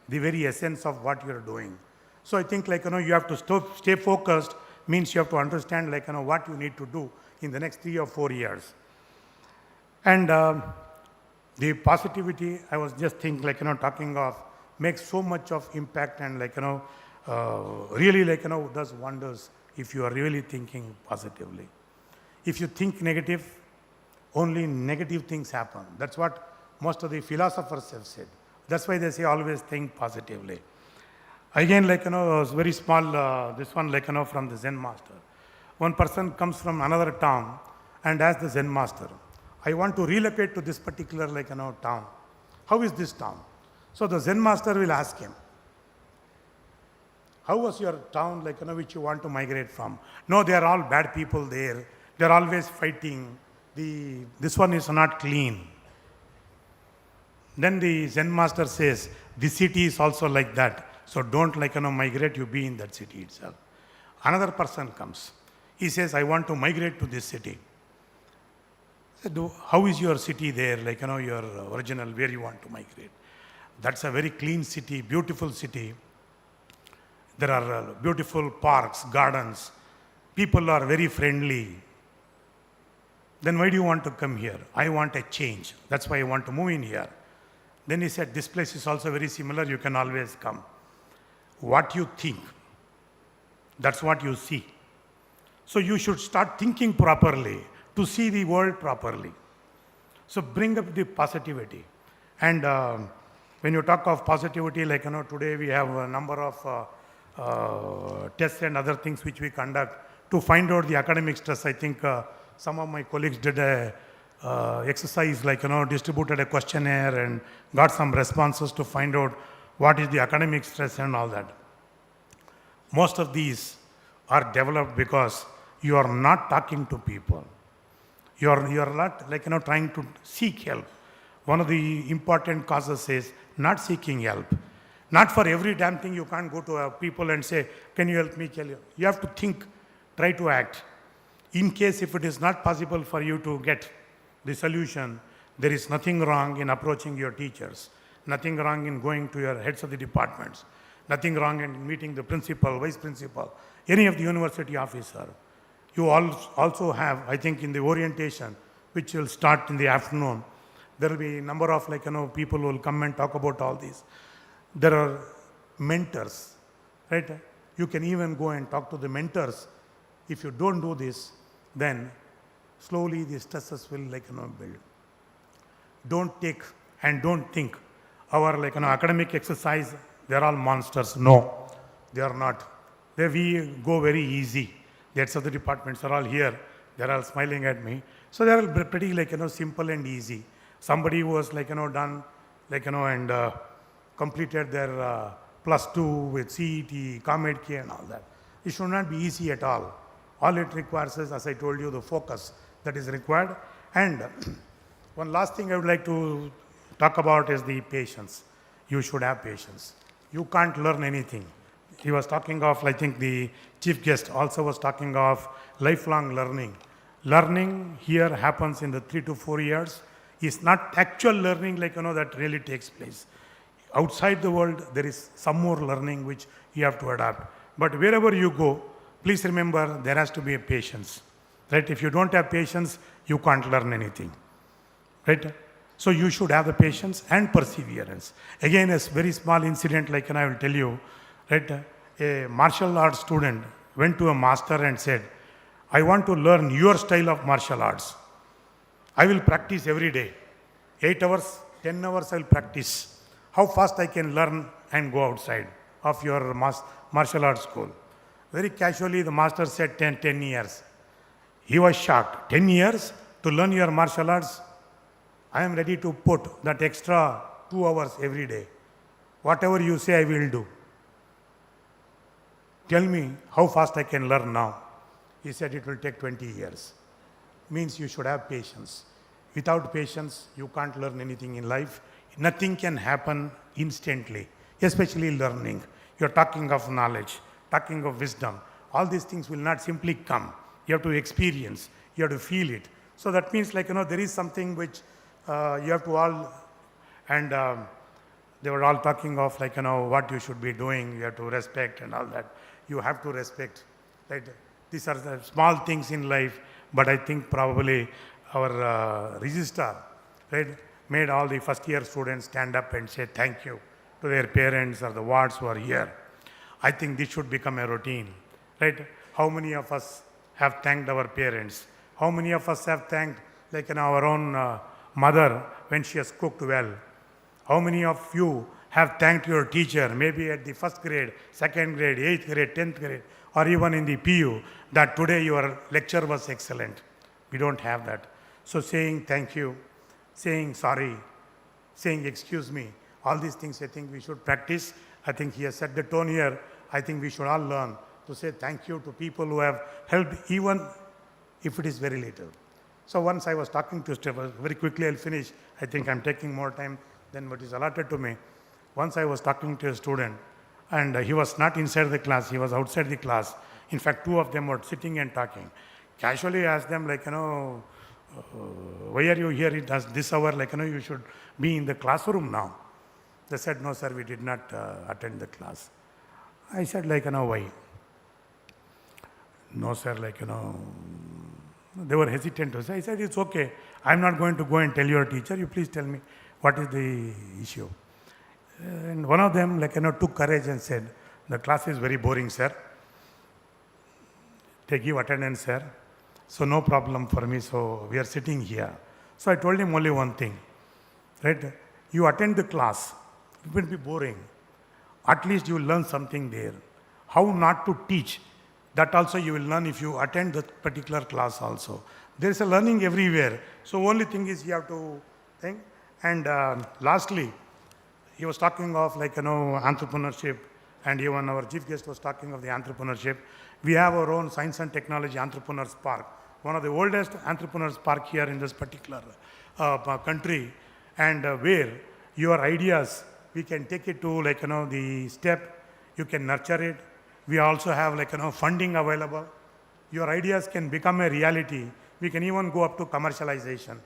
the very essence of what you are doing. So I think you have to stay focused, means you have to understand what you need to do in the next 3 or 4 years. And the positivity, I was just thinking talking of, makes so much of impact and really does wonders if you are really thinking positively. If you think negative, only negative things happen. That's what most of the philosophers have said. That's why they say always think positively. Again, it was very small, this one from the Zen master. One person comes from another town and asks the Zen master, I want to relocate to this particular town. How is this town? So the Zen master will ask him, how was your town which you want to migrate from? No, they are all bad people there. They're always fighting. This one is not clean. Then the Zen master says, the city is also like that. So don't migrate, you be in that city itself. Another person comes. He says, I want to migrate to this city. I said, how is your city there? Your original, where you want to migrate. That's a very clean city, beautiful city. There are beautiful parks, gardens. People are very friendly. Then why do you want to come here? I want a change. That's why I want to move in here. Then he said, this place is also very similar. You can always come. What you think, that's what you see. So you should start thinking properly to see the world properly. So bring up the positivity. And when you talk of positivity, today we have a number of tests and other things which we conduct to find out the academic stress. I think some of my colleagues did a exercise, distributed a questionnaire and got some responses to find out what is the academic stress and all that. Most of these are developed because you are not talking to people. You are not trying to seek help. One of the important causes is not seeking help. Not for every damn thing you can't go to people and say, can you help me? You have to think, try to act. In case if it is not possible for you to get the solution, there is nothing wrong in approaching your teachers, nothing wrong in going to your heads of the departments, nothing wrong in meeting the principal, vice principal, any of the university officer. You also have, I think in the orientation, which will start in the afternoon, there will be a number of people who will come and talk about all this. There are mentors, right? You can even go and talk to the mentors. If you don't do this, then slowly the stresses will build. Don't take and don't think our academic exercise, they're all monsters. No, they are not. We go very easy. The heads of the departments are all here. They're all smiling at me. So they're all pretty simple and easy. Somebody who was done and completed their +2 with CET, Comet K and all that. It should not be easy at all. All it requires is, as I told you, the focus that is required. And one last thing I would like to talk about is the patience. You should have patience. You can't learn anything. He was talking of, I think the chief guest also was talking of lifelong learning. Learning here happens in the 3 to 4 years. It's not actual learning that really takes place. Outside the world, there is some more learning which you have to adapt. But wherever you go, please remember there has to be a patience. Right? If you don't have patience, you can't learn anything. Right? So you should have the patience and perseverance. Again, a very small incident I will tell you. Right? A martial arts student went to a master and said, I want to learn your style of martial arts. I will practice every day. 8 hours, 10 hours I will practice. How fast I can learn and go outside of your martial arts school? Very casually the master said 10 years. He was shocked. 10 years to learn your martial arts? I am ready to put that extra 2 hours every day. Whatever you say, I will do. Tell me how fast I can learn now. He said it will take 20 years. Means you should have patience. Without patience, you can't learn anything in life. Nothing can happen instantly, especially learning. You're talking of knowledge, talking of wisdom. All these things will not simply come. You have to experience. You have to feel it. So that means there is something which you have to all, and they were all talking of what you should be doing. You have to respect and all that. You have to respect. Right? These are the small things in life, but I think probably our registrar, right, made all the first year students stand up and say thank you to their parents or the wards who are here. I think this should become a routine, right? How many of us have thanked our parents? How many of us have thanked our own mother when she has cooked well? How many of you have thanked your teacher, maybe at the first grade, second grade, 8th grade, 10th grade, or even in the PU, that today your lecture was excellent? We don't have that. So saying thank you, saying sorry, saying excuse me, all these things I think we should practice. I think he has set the tone here. I think we should all learn to say thank you to people who have helped even if it is very little. So once I was talking to Stephen, very quickly I'll finish. I think I'm taking more time than what is allotted to me. Once I was talking to a student, and he was not inside the class, he was outside the class. In fact, two of them were sitting and talking. Casually asked them, like, why are you here at this hour? Like, you should be in the classroom now. They said, no, sir, we did not attend the class. I said, like, why? No, sir, like, they were hesitant to say. I said, it's okay. I'm not going to go and tell your teacher. You please tell me what is the issue. And one of them, like, took courage and said, the class is very boring, sir. They give attendance, sir. So no problem for me. So we are sitting here. So I told him only one thing, right? You attend the class. It will be boring. At least you will learn something there. How not to teach. That also you will learn if you attend that particular class also. There is a learning everywhere. So only thing is you have to think. And lastly, he was talking of, like, entrepreneurship, and even our chief guest was talking of the entrepreneurship. We have our own Science and Technology Entrepreneurs Park, one of the oldest entrepreneurs park here in this particular country, and where your ideas, we can take it to, like, the step, you can nurture it. We also have, like, funding available. Your ideas can become a reality. We can even go up to commercialization.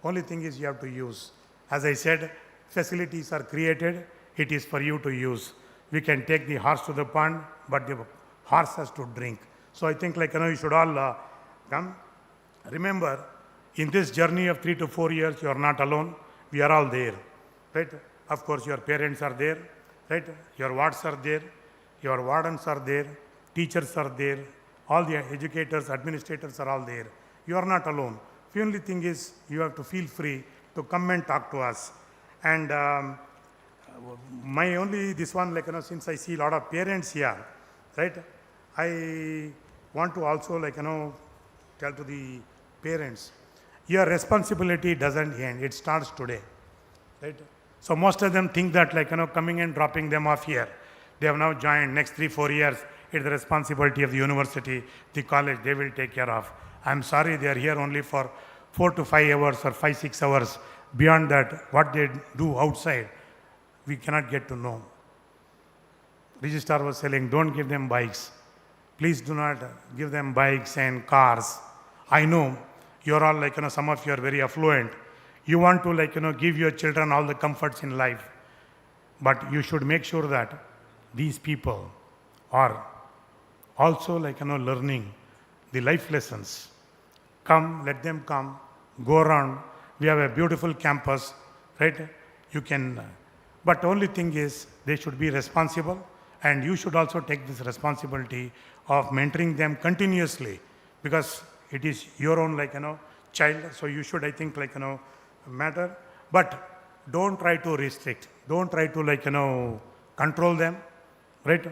Only thing is you have to use. As I said, facilities are created. It is for you to use. We can take the horse to the pond, but the horse has to drink. So I think, like, you should all come. Remember, in this journey of 3 to 4 years, you are not alone. We are all there, right? Of course, your parents are there, right? Your wards are there. Your wardens are there. Teachers are there. All the educators, administrators are all there. You are not alone. The only thing is you have to feel free to come and talk to us. And my only, this one, like, since I see a lot of parents here, right, I want to also, like, tell to the parents, your responsibility doesn't end, it starts today, right? So most of them think that, like, coming and dropping them off here, they have now joined, next 3-4 years, it's the responsibility of the university, the college, they will take care of. I'm sorry, they are here only for 4 to 5 hours or 5-6 hours. Beyond that, what they do outside, we cannot get to know. Registrar was saying, don't give them bikes. Please do not give them bikes and cars. I know you're all, like, some of you are very affluent. You want to, like, give your children all the comforts in life. But you should make sure that these people are also, like, learning the life lessons. Come, let them come, go around. We have a beautiful campus, right? You can, but only thing is they should be responsible, and you should also take this responsibility of mentoring them continuously, because it is your own, like, child. So you should, I think, like, matter, but don't try to restrict. Don't try to, like, control them, right?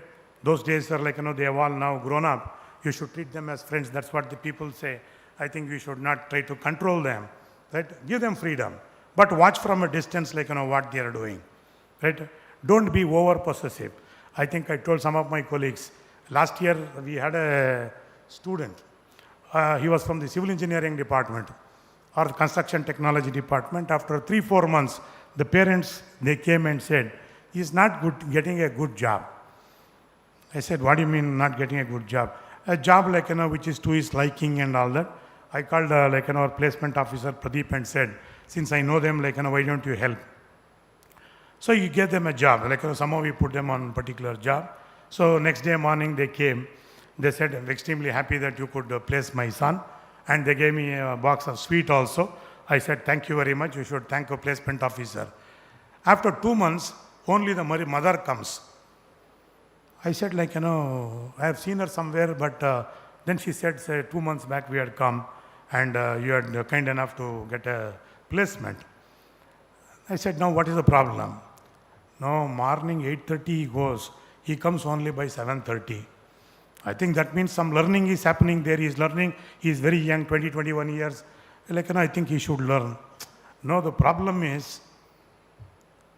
Those days are, like, they have all now grown up. You should treat them as friends. That's what the people say. I think we should not try to control them, right? Give them freedom, but watch from a distance, like, what they are doing, right? Don't be over possessive. I think I told some of my colleagues, last year we had a student. He was from the civil engineering department or construction technology department. After 3-4 months, the parents, they came and said, he's not getting a good job. I said, what do you mean not getting a good job? A job, like, which is to his liking and all that. I called, like, our placement officer, Pradeep, and said, since I know them, like, why don't you help? So you gave them a job, like, somehow we put them on a particular job. So next day morning they came. They said, I'm extremely happy that you could place my son. And they gave me a box of sweet also. I said, thank you very much. You should thank a placement officer. After 2 months, only the mother comes. I said, like, I have seen her somewhere, but then she said, say, 2 months back we had come and you had kind enough to get a placement. I said, now what is the problem? No, morning 8:30 he goes. He comes only by 7:30. I think that means some learning is happening there. He is learning. He is very young, 20, 21 years. Like, I think he should learn. No, the problem is,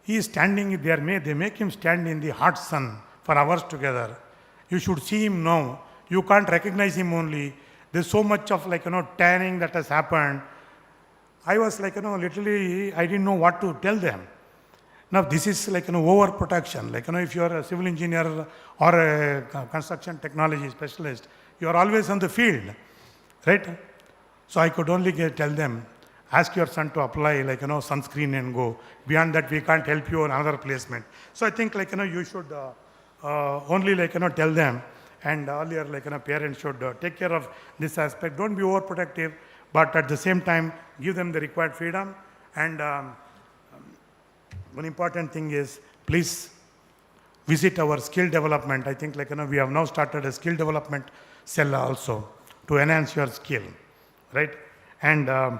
he is standing there. They make him stand in the hot sun for hours together. You should see him now. You can't recognize him only. There's so much of like, tanning that has happened. I was like, literally, I didn't know what to tell them. Now, this is like, overprotection. Like, if you are a civil engineer or a construction technology specialist, you are always on the field, right? So I could only tell them, ask your son to apply like, sunscreen and go. Beyond that, we can't help you on another placement. So I think like, you should only like, tell them, and earlier like, parents should take care of this aspect. Don't be overprotective, but at the same time, give them the required freedom. And one important thing is, please visit our skill development. I think like, we have now started a skill development cell also to enhance your skill, right? And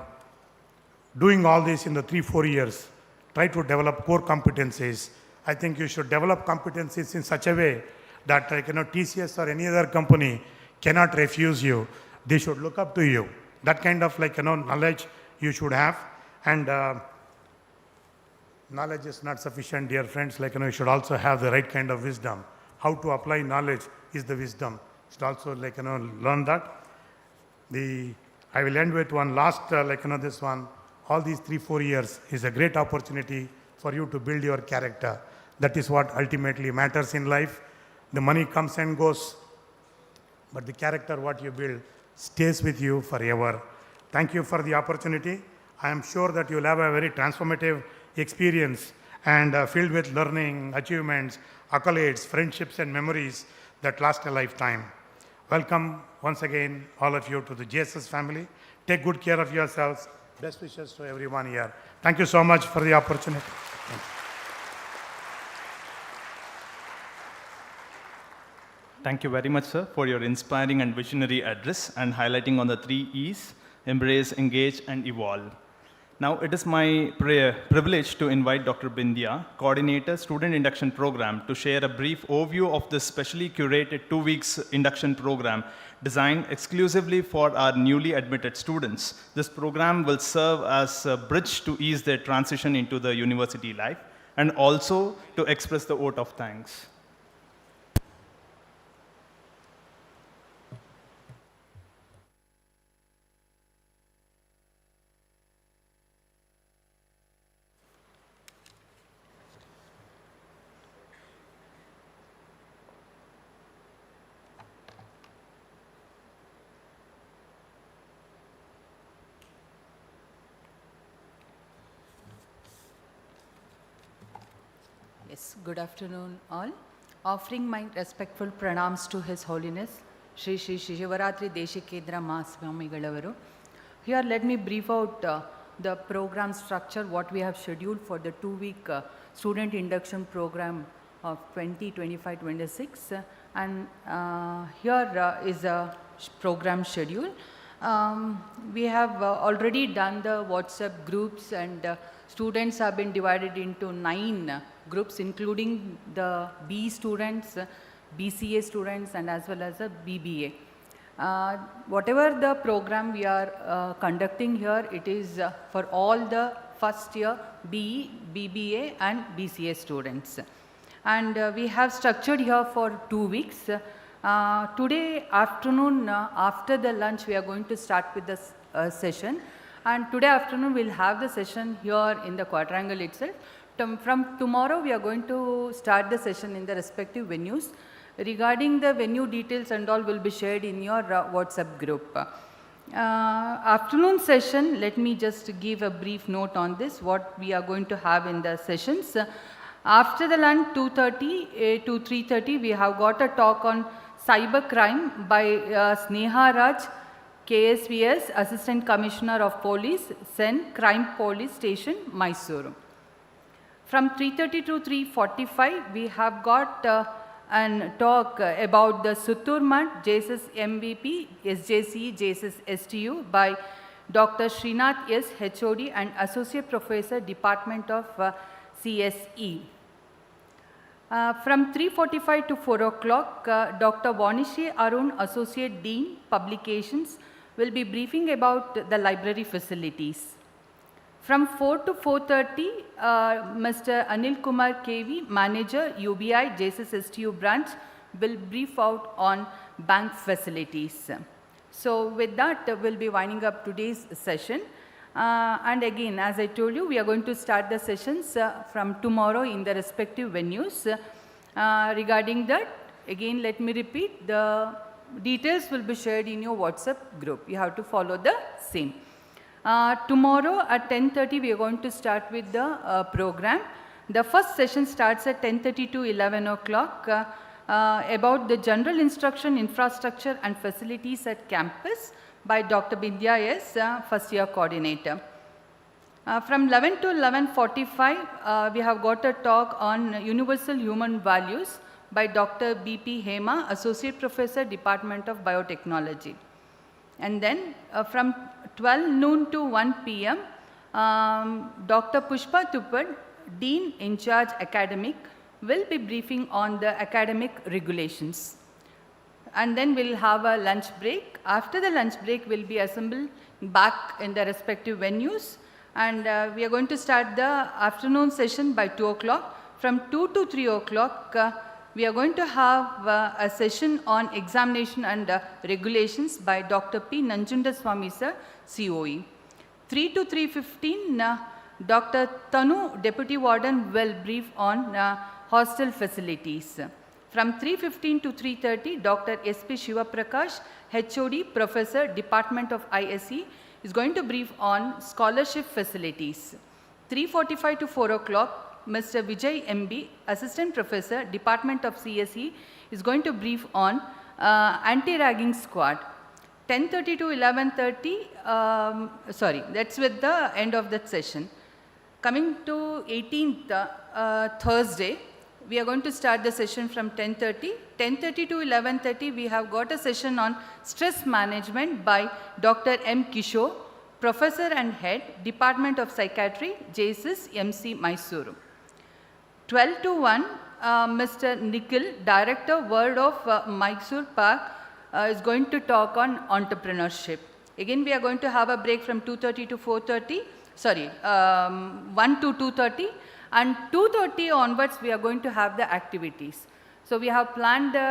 doing all this in the 3-4 years, try to develop core competencies. I think you should develop competencies in such a way that like, TCS or any other company cannot refuse you. They should look up to you. That kind of like, knowledge you should have. And knowledge is not sufficient, dear friends. Like, you should also have the right kind of wisdom. How to apply knowledge is the wisdom. You should also like, learn that. I will end with one last, this one. All these 3-4 years is a great opportunity for you to build your character. That is what ultimately matters in life. The money comes and goes, but the character, what you build, stays with you forever. Thank you for the opportunity. I am sure that you will have a very transformative experience and filled with learning, achievements, accolades, friendships, and memories that last a lifetime. Welcome once again, all of you, to the JSS family. Take good care of yourselves. Best wishes to everyone here. Thank you so much for the opportunity. Thank you. Thank you very much, sir, for your inspiring and visionary address and highlighting on the 3 E's: embrace, engage, and evolve. Now, it is my privilege to invite Dr. Bindya, Coordinator, Student Induction Program, to share a brief overview of this specially curated 2 weeks induction program designed exclusively for our newly admitted students. This program will serve as a bridge to ease their transition into the university life and also to express the vote of thanks. Yes, good afternoon all. Offering my respectful pranams to His Holiness, Shri Shivaratri Deshikendra Mahaswamigalaru. Here let me brief out the program structure, what we have scheduled for the 2-week student induction program of 2025-26. And here is a program schedule. We have already done the WhatsApp groups, and students have been divided into 9 groups, including the B students, BCA students, and as well as the BBA. Whatever the program we are conducting here, it is for all the first year BE, BBA, and BCA students. And we have structured here for 2 weeks. Today afternoon, after the lunch, we are going to start with the session. And today afternoon, we'll have the session here in the quadrangle itself. From tomorrow, we are going to start the session in the respective venues. Regarding the venue details and all will be shared in your WhatsApp group. Afternoon session, let me just give a brief note on this, what we are going to have in the sessions. After the lunch, 2:30 to 3:30, we have got a talk on cyber crime by Sneha Raj, KSVS, Assistant Commissioner of Police, Sen, Crime Police Station, Mysuru. From 3:30 to 3:45, we have got an talk about the Sutturmat JSS MVP, SJC, JSS STU by Dr. Srinath S, HOD and Associate Professor, Department of CSE. From 3:45 to 4 o'clock, Dr. Vanishi Arun, Associate Dean, Publications, will be briefing about the library facilities. From 4 to 4:30, Mr. Anil Kumar KV, Manager, UBI, JSS STU branch, will brief out on bank facilities. So with that, we'll be winding up today's session. And again, as I told you, we are going to start the sessions from tomorrow in the respective venues. Regarding that, again, let me repeat, the details will be shared in your WhatsApp group. You have to follow the same. Tomorrow at 10:30, we are going to start with the program. The first session starts at 10:30 to 11 o'clock about the general instruction, infrastructure and facilities at campus by Dr. Bindya S., first year coordinator. From 11 to 11:45, we have got a talk on universal human values by Dr. B.P. Hema, Associate Professor, Department of Biotechnology. And then from 12 noon to 1 p.m., Dr. Pushpa Tupad, Dean in charge academic, will be briefing on the academic regulations. And then we'll have a lunch break. After the lunch break, we'll be assembled back in the respective venues. And we are going to start the afternoon session by 2 o'clock. From 2 to 3 o'clock, we are going to have a session on examination and regulations by Dr. P. Nanjunda Swami sir, COE. 3 to 3:15, Dr. Tanu, Deputy Warden, will brief on hostel facilities. From 3:15 to 3:30, Dr. S.P. Shiva Prakash, HOD, Professor, Department of ISE, is going to brief on scholarship facilities. 3:45 to 4 o'clock, Mr. Vijay M.B., Assistant Professor, Department of CSE, is going to brief on anti-ragging squad. 10:30 to 11:30, sorry, that's with the end of that session. Coming to 18th, Thursday, we are going to start the session from 10:30. 10:30 to 11:30, we have got a session on stress management by Dr. M. Kishore, Professor and Head, Department of Psychiatry, JSS, MC, Mysuru. 12 to 1, Mr. Nikhil, Director, World of Mysore Park, is going to talk on entrepreneurship. Again, we are going to have a break from 2:30 to 4:30, sorry, 1 to 2:30, and 2:30 onwards, we are going to have the activities. So we have planned the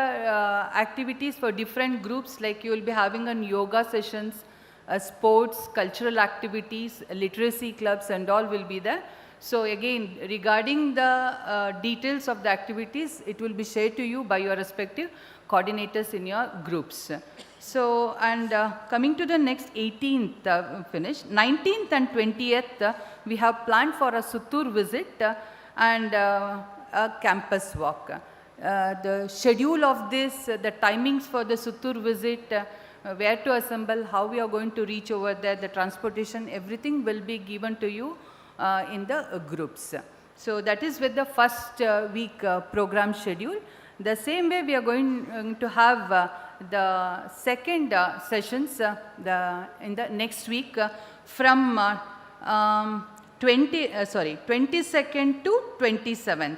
activities for different groups, like you will be having on yoga sessions, sports, cultural activities, literacy clubs and all will be there. So again, regarding the details of the activities, it will be shared to you by your respective coordinators in your groups. So, and coming to the next 18th finish, 19th and 20th, we have planned for a Suttur visit and a campus walk. The schedule of this, the timings for the Suttur visit, where to assemble, how we are going to reach over there, the transportation, everything will be given to you in the groups. So that is with the first week program schedule. The same way we are going to have the second sessions in the next week from 22nd to 27th.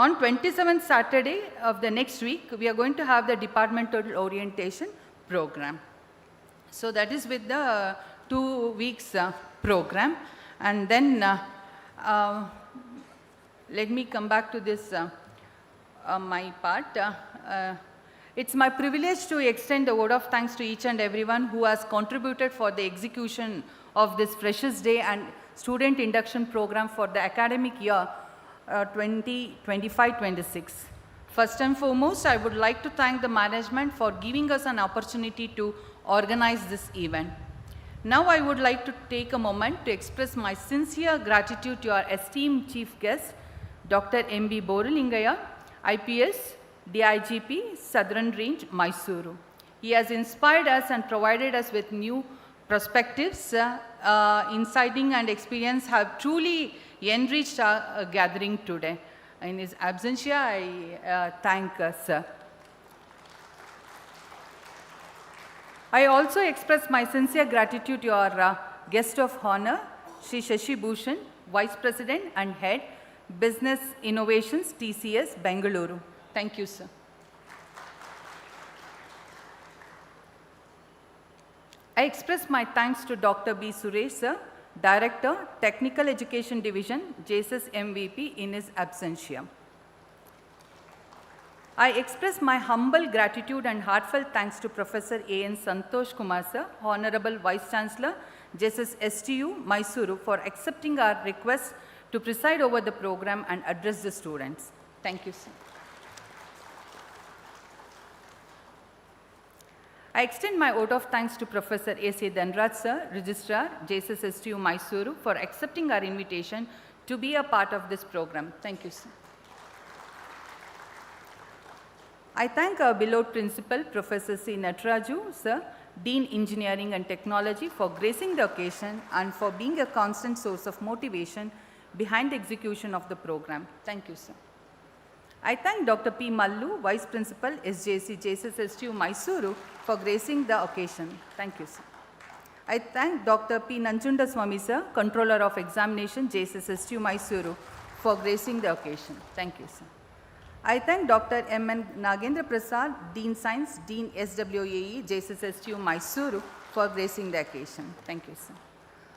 On 27th Saturday of the next week, we are going to have the departmental orientation program. So that is with the 2 weeks program. And then let me come back to this my part. It's my privilege to extend a word of thanks to each and everyone who has contributed for the execution of this Freshers' Day and Student Induction Program for the academic year 2025-26. First and foremost, I would like to thank the management for giving us an opportunity to organize this event. Now I would like to take a moment to express my sincere gratitude to our esteemed chief guest, Dr. M.B. Borulingaya, IPS, DIGP, Southern Range, Mysuru. He has inspired us and provided us with new perspectives, inciting and experience have truly enriched our gathering today. In his absentia, I thank sir. I also express my sincere gratitude to our guest of honor, Shri Shashi Bhushan, Vice President and Head, Business Innovations, TCS, Bengaluru. Thank you, sir. I express my thanks to Dr. B. Suresh, sir, Director, Technical Education Division, JSS MVP, in his absentia. I express my humble gratitude and heartfelt thanks to Professor A.N. Santosh Kumar sir, Honorable Vice Chancellor, JSS STU, Mysuru, for accepting our request to preside over the program and address the students. Thank you, sir. I extend my vote of thanks to Professor A.C. Dhanraj sir, Registrar, JSS STU, Mysuru, for accepting our invitation to be a part of this program. Thank you, sir. I thank our beloved principal, Professor C. Nataraju, sir, Dean Engineering and Technology, for gracing the occasion and for being a constant source of motivation behind the execution of the program. Thank you, sir. I thank Dr. P. Mallu, Vice Principal, SJC, JSS STU, Mysuru, for gracing the occasion. Thank you, sir. I thank Dr. P. Nanchunda Swami, sir, Controller of Examination, JSS STU, Mysuru, for gracing the occasion. Thank you, sir. I thank Dr. M. N. Nagendra Prasad, Dean Science, Dean SWAE, JSS STU, Mysuru, for gracing the occasion. Thank you, sir.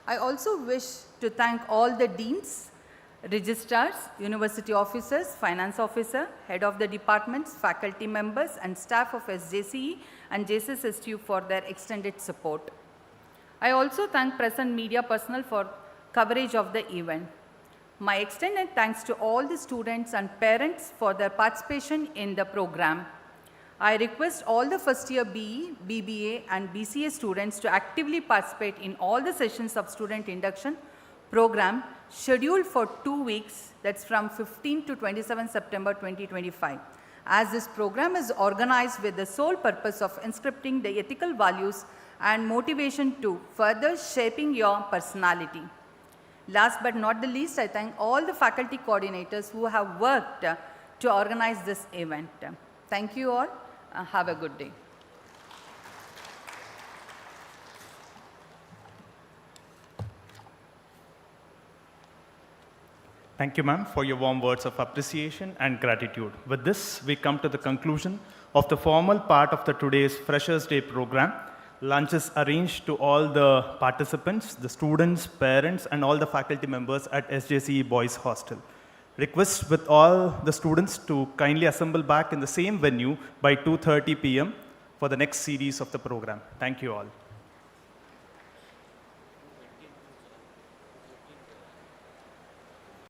I also wish to thank all the deans, registrars, university officers, finance officer, head of the departments, faculty members, and staff of SJCE and JSS STU for their extended support. I also thank press and media personnel for coverage of the event. My extended thanks to all the students and parents for their participation in the program. I request all the first year BE, BBA and BCA students to actively participate in all the sessions of student induction program scheduled for 2 weeks, that's from 15 to 27 September 2025. As this program is organized with the sole purpose of inscripting the ethical values and motivation to further shaping your personality. Last but not the least, I thank all the faculty coordinators who have worked to organize this event. Thank you all. Have a good day. Thank you, ma'am, for your warm words of appreciation and gratitude. With this, we come to the conclusion of the formal part of the today's Freshers' Day program. Lunch is arranged to all the participants, the students, parents, and all the faculty members at SJCE Boys Hostel. Request with all the students to kindly assemble back in the same venue by 2:30 p.m. for the next series of the program. Thank you all.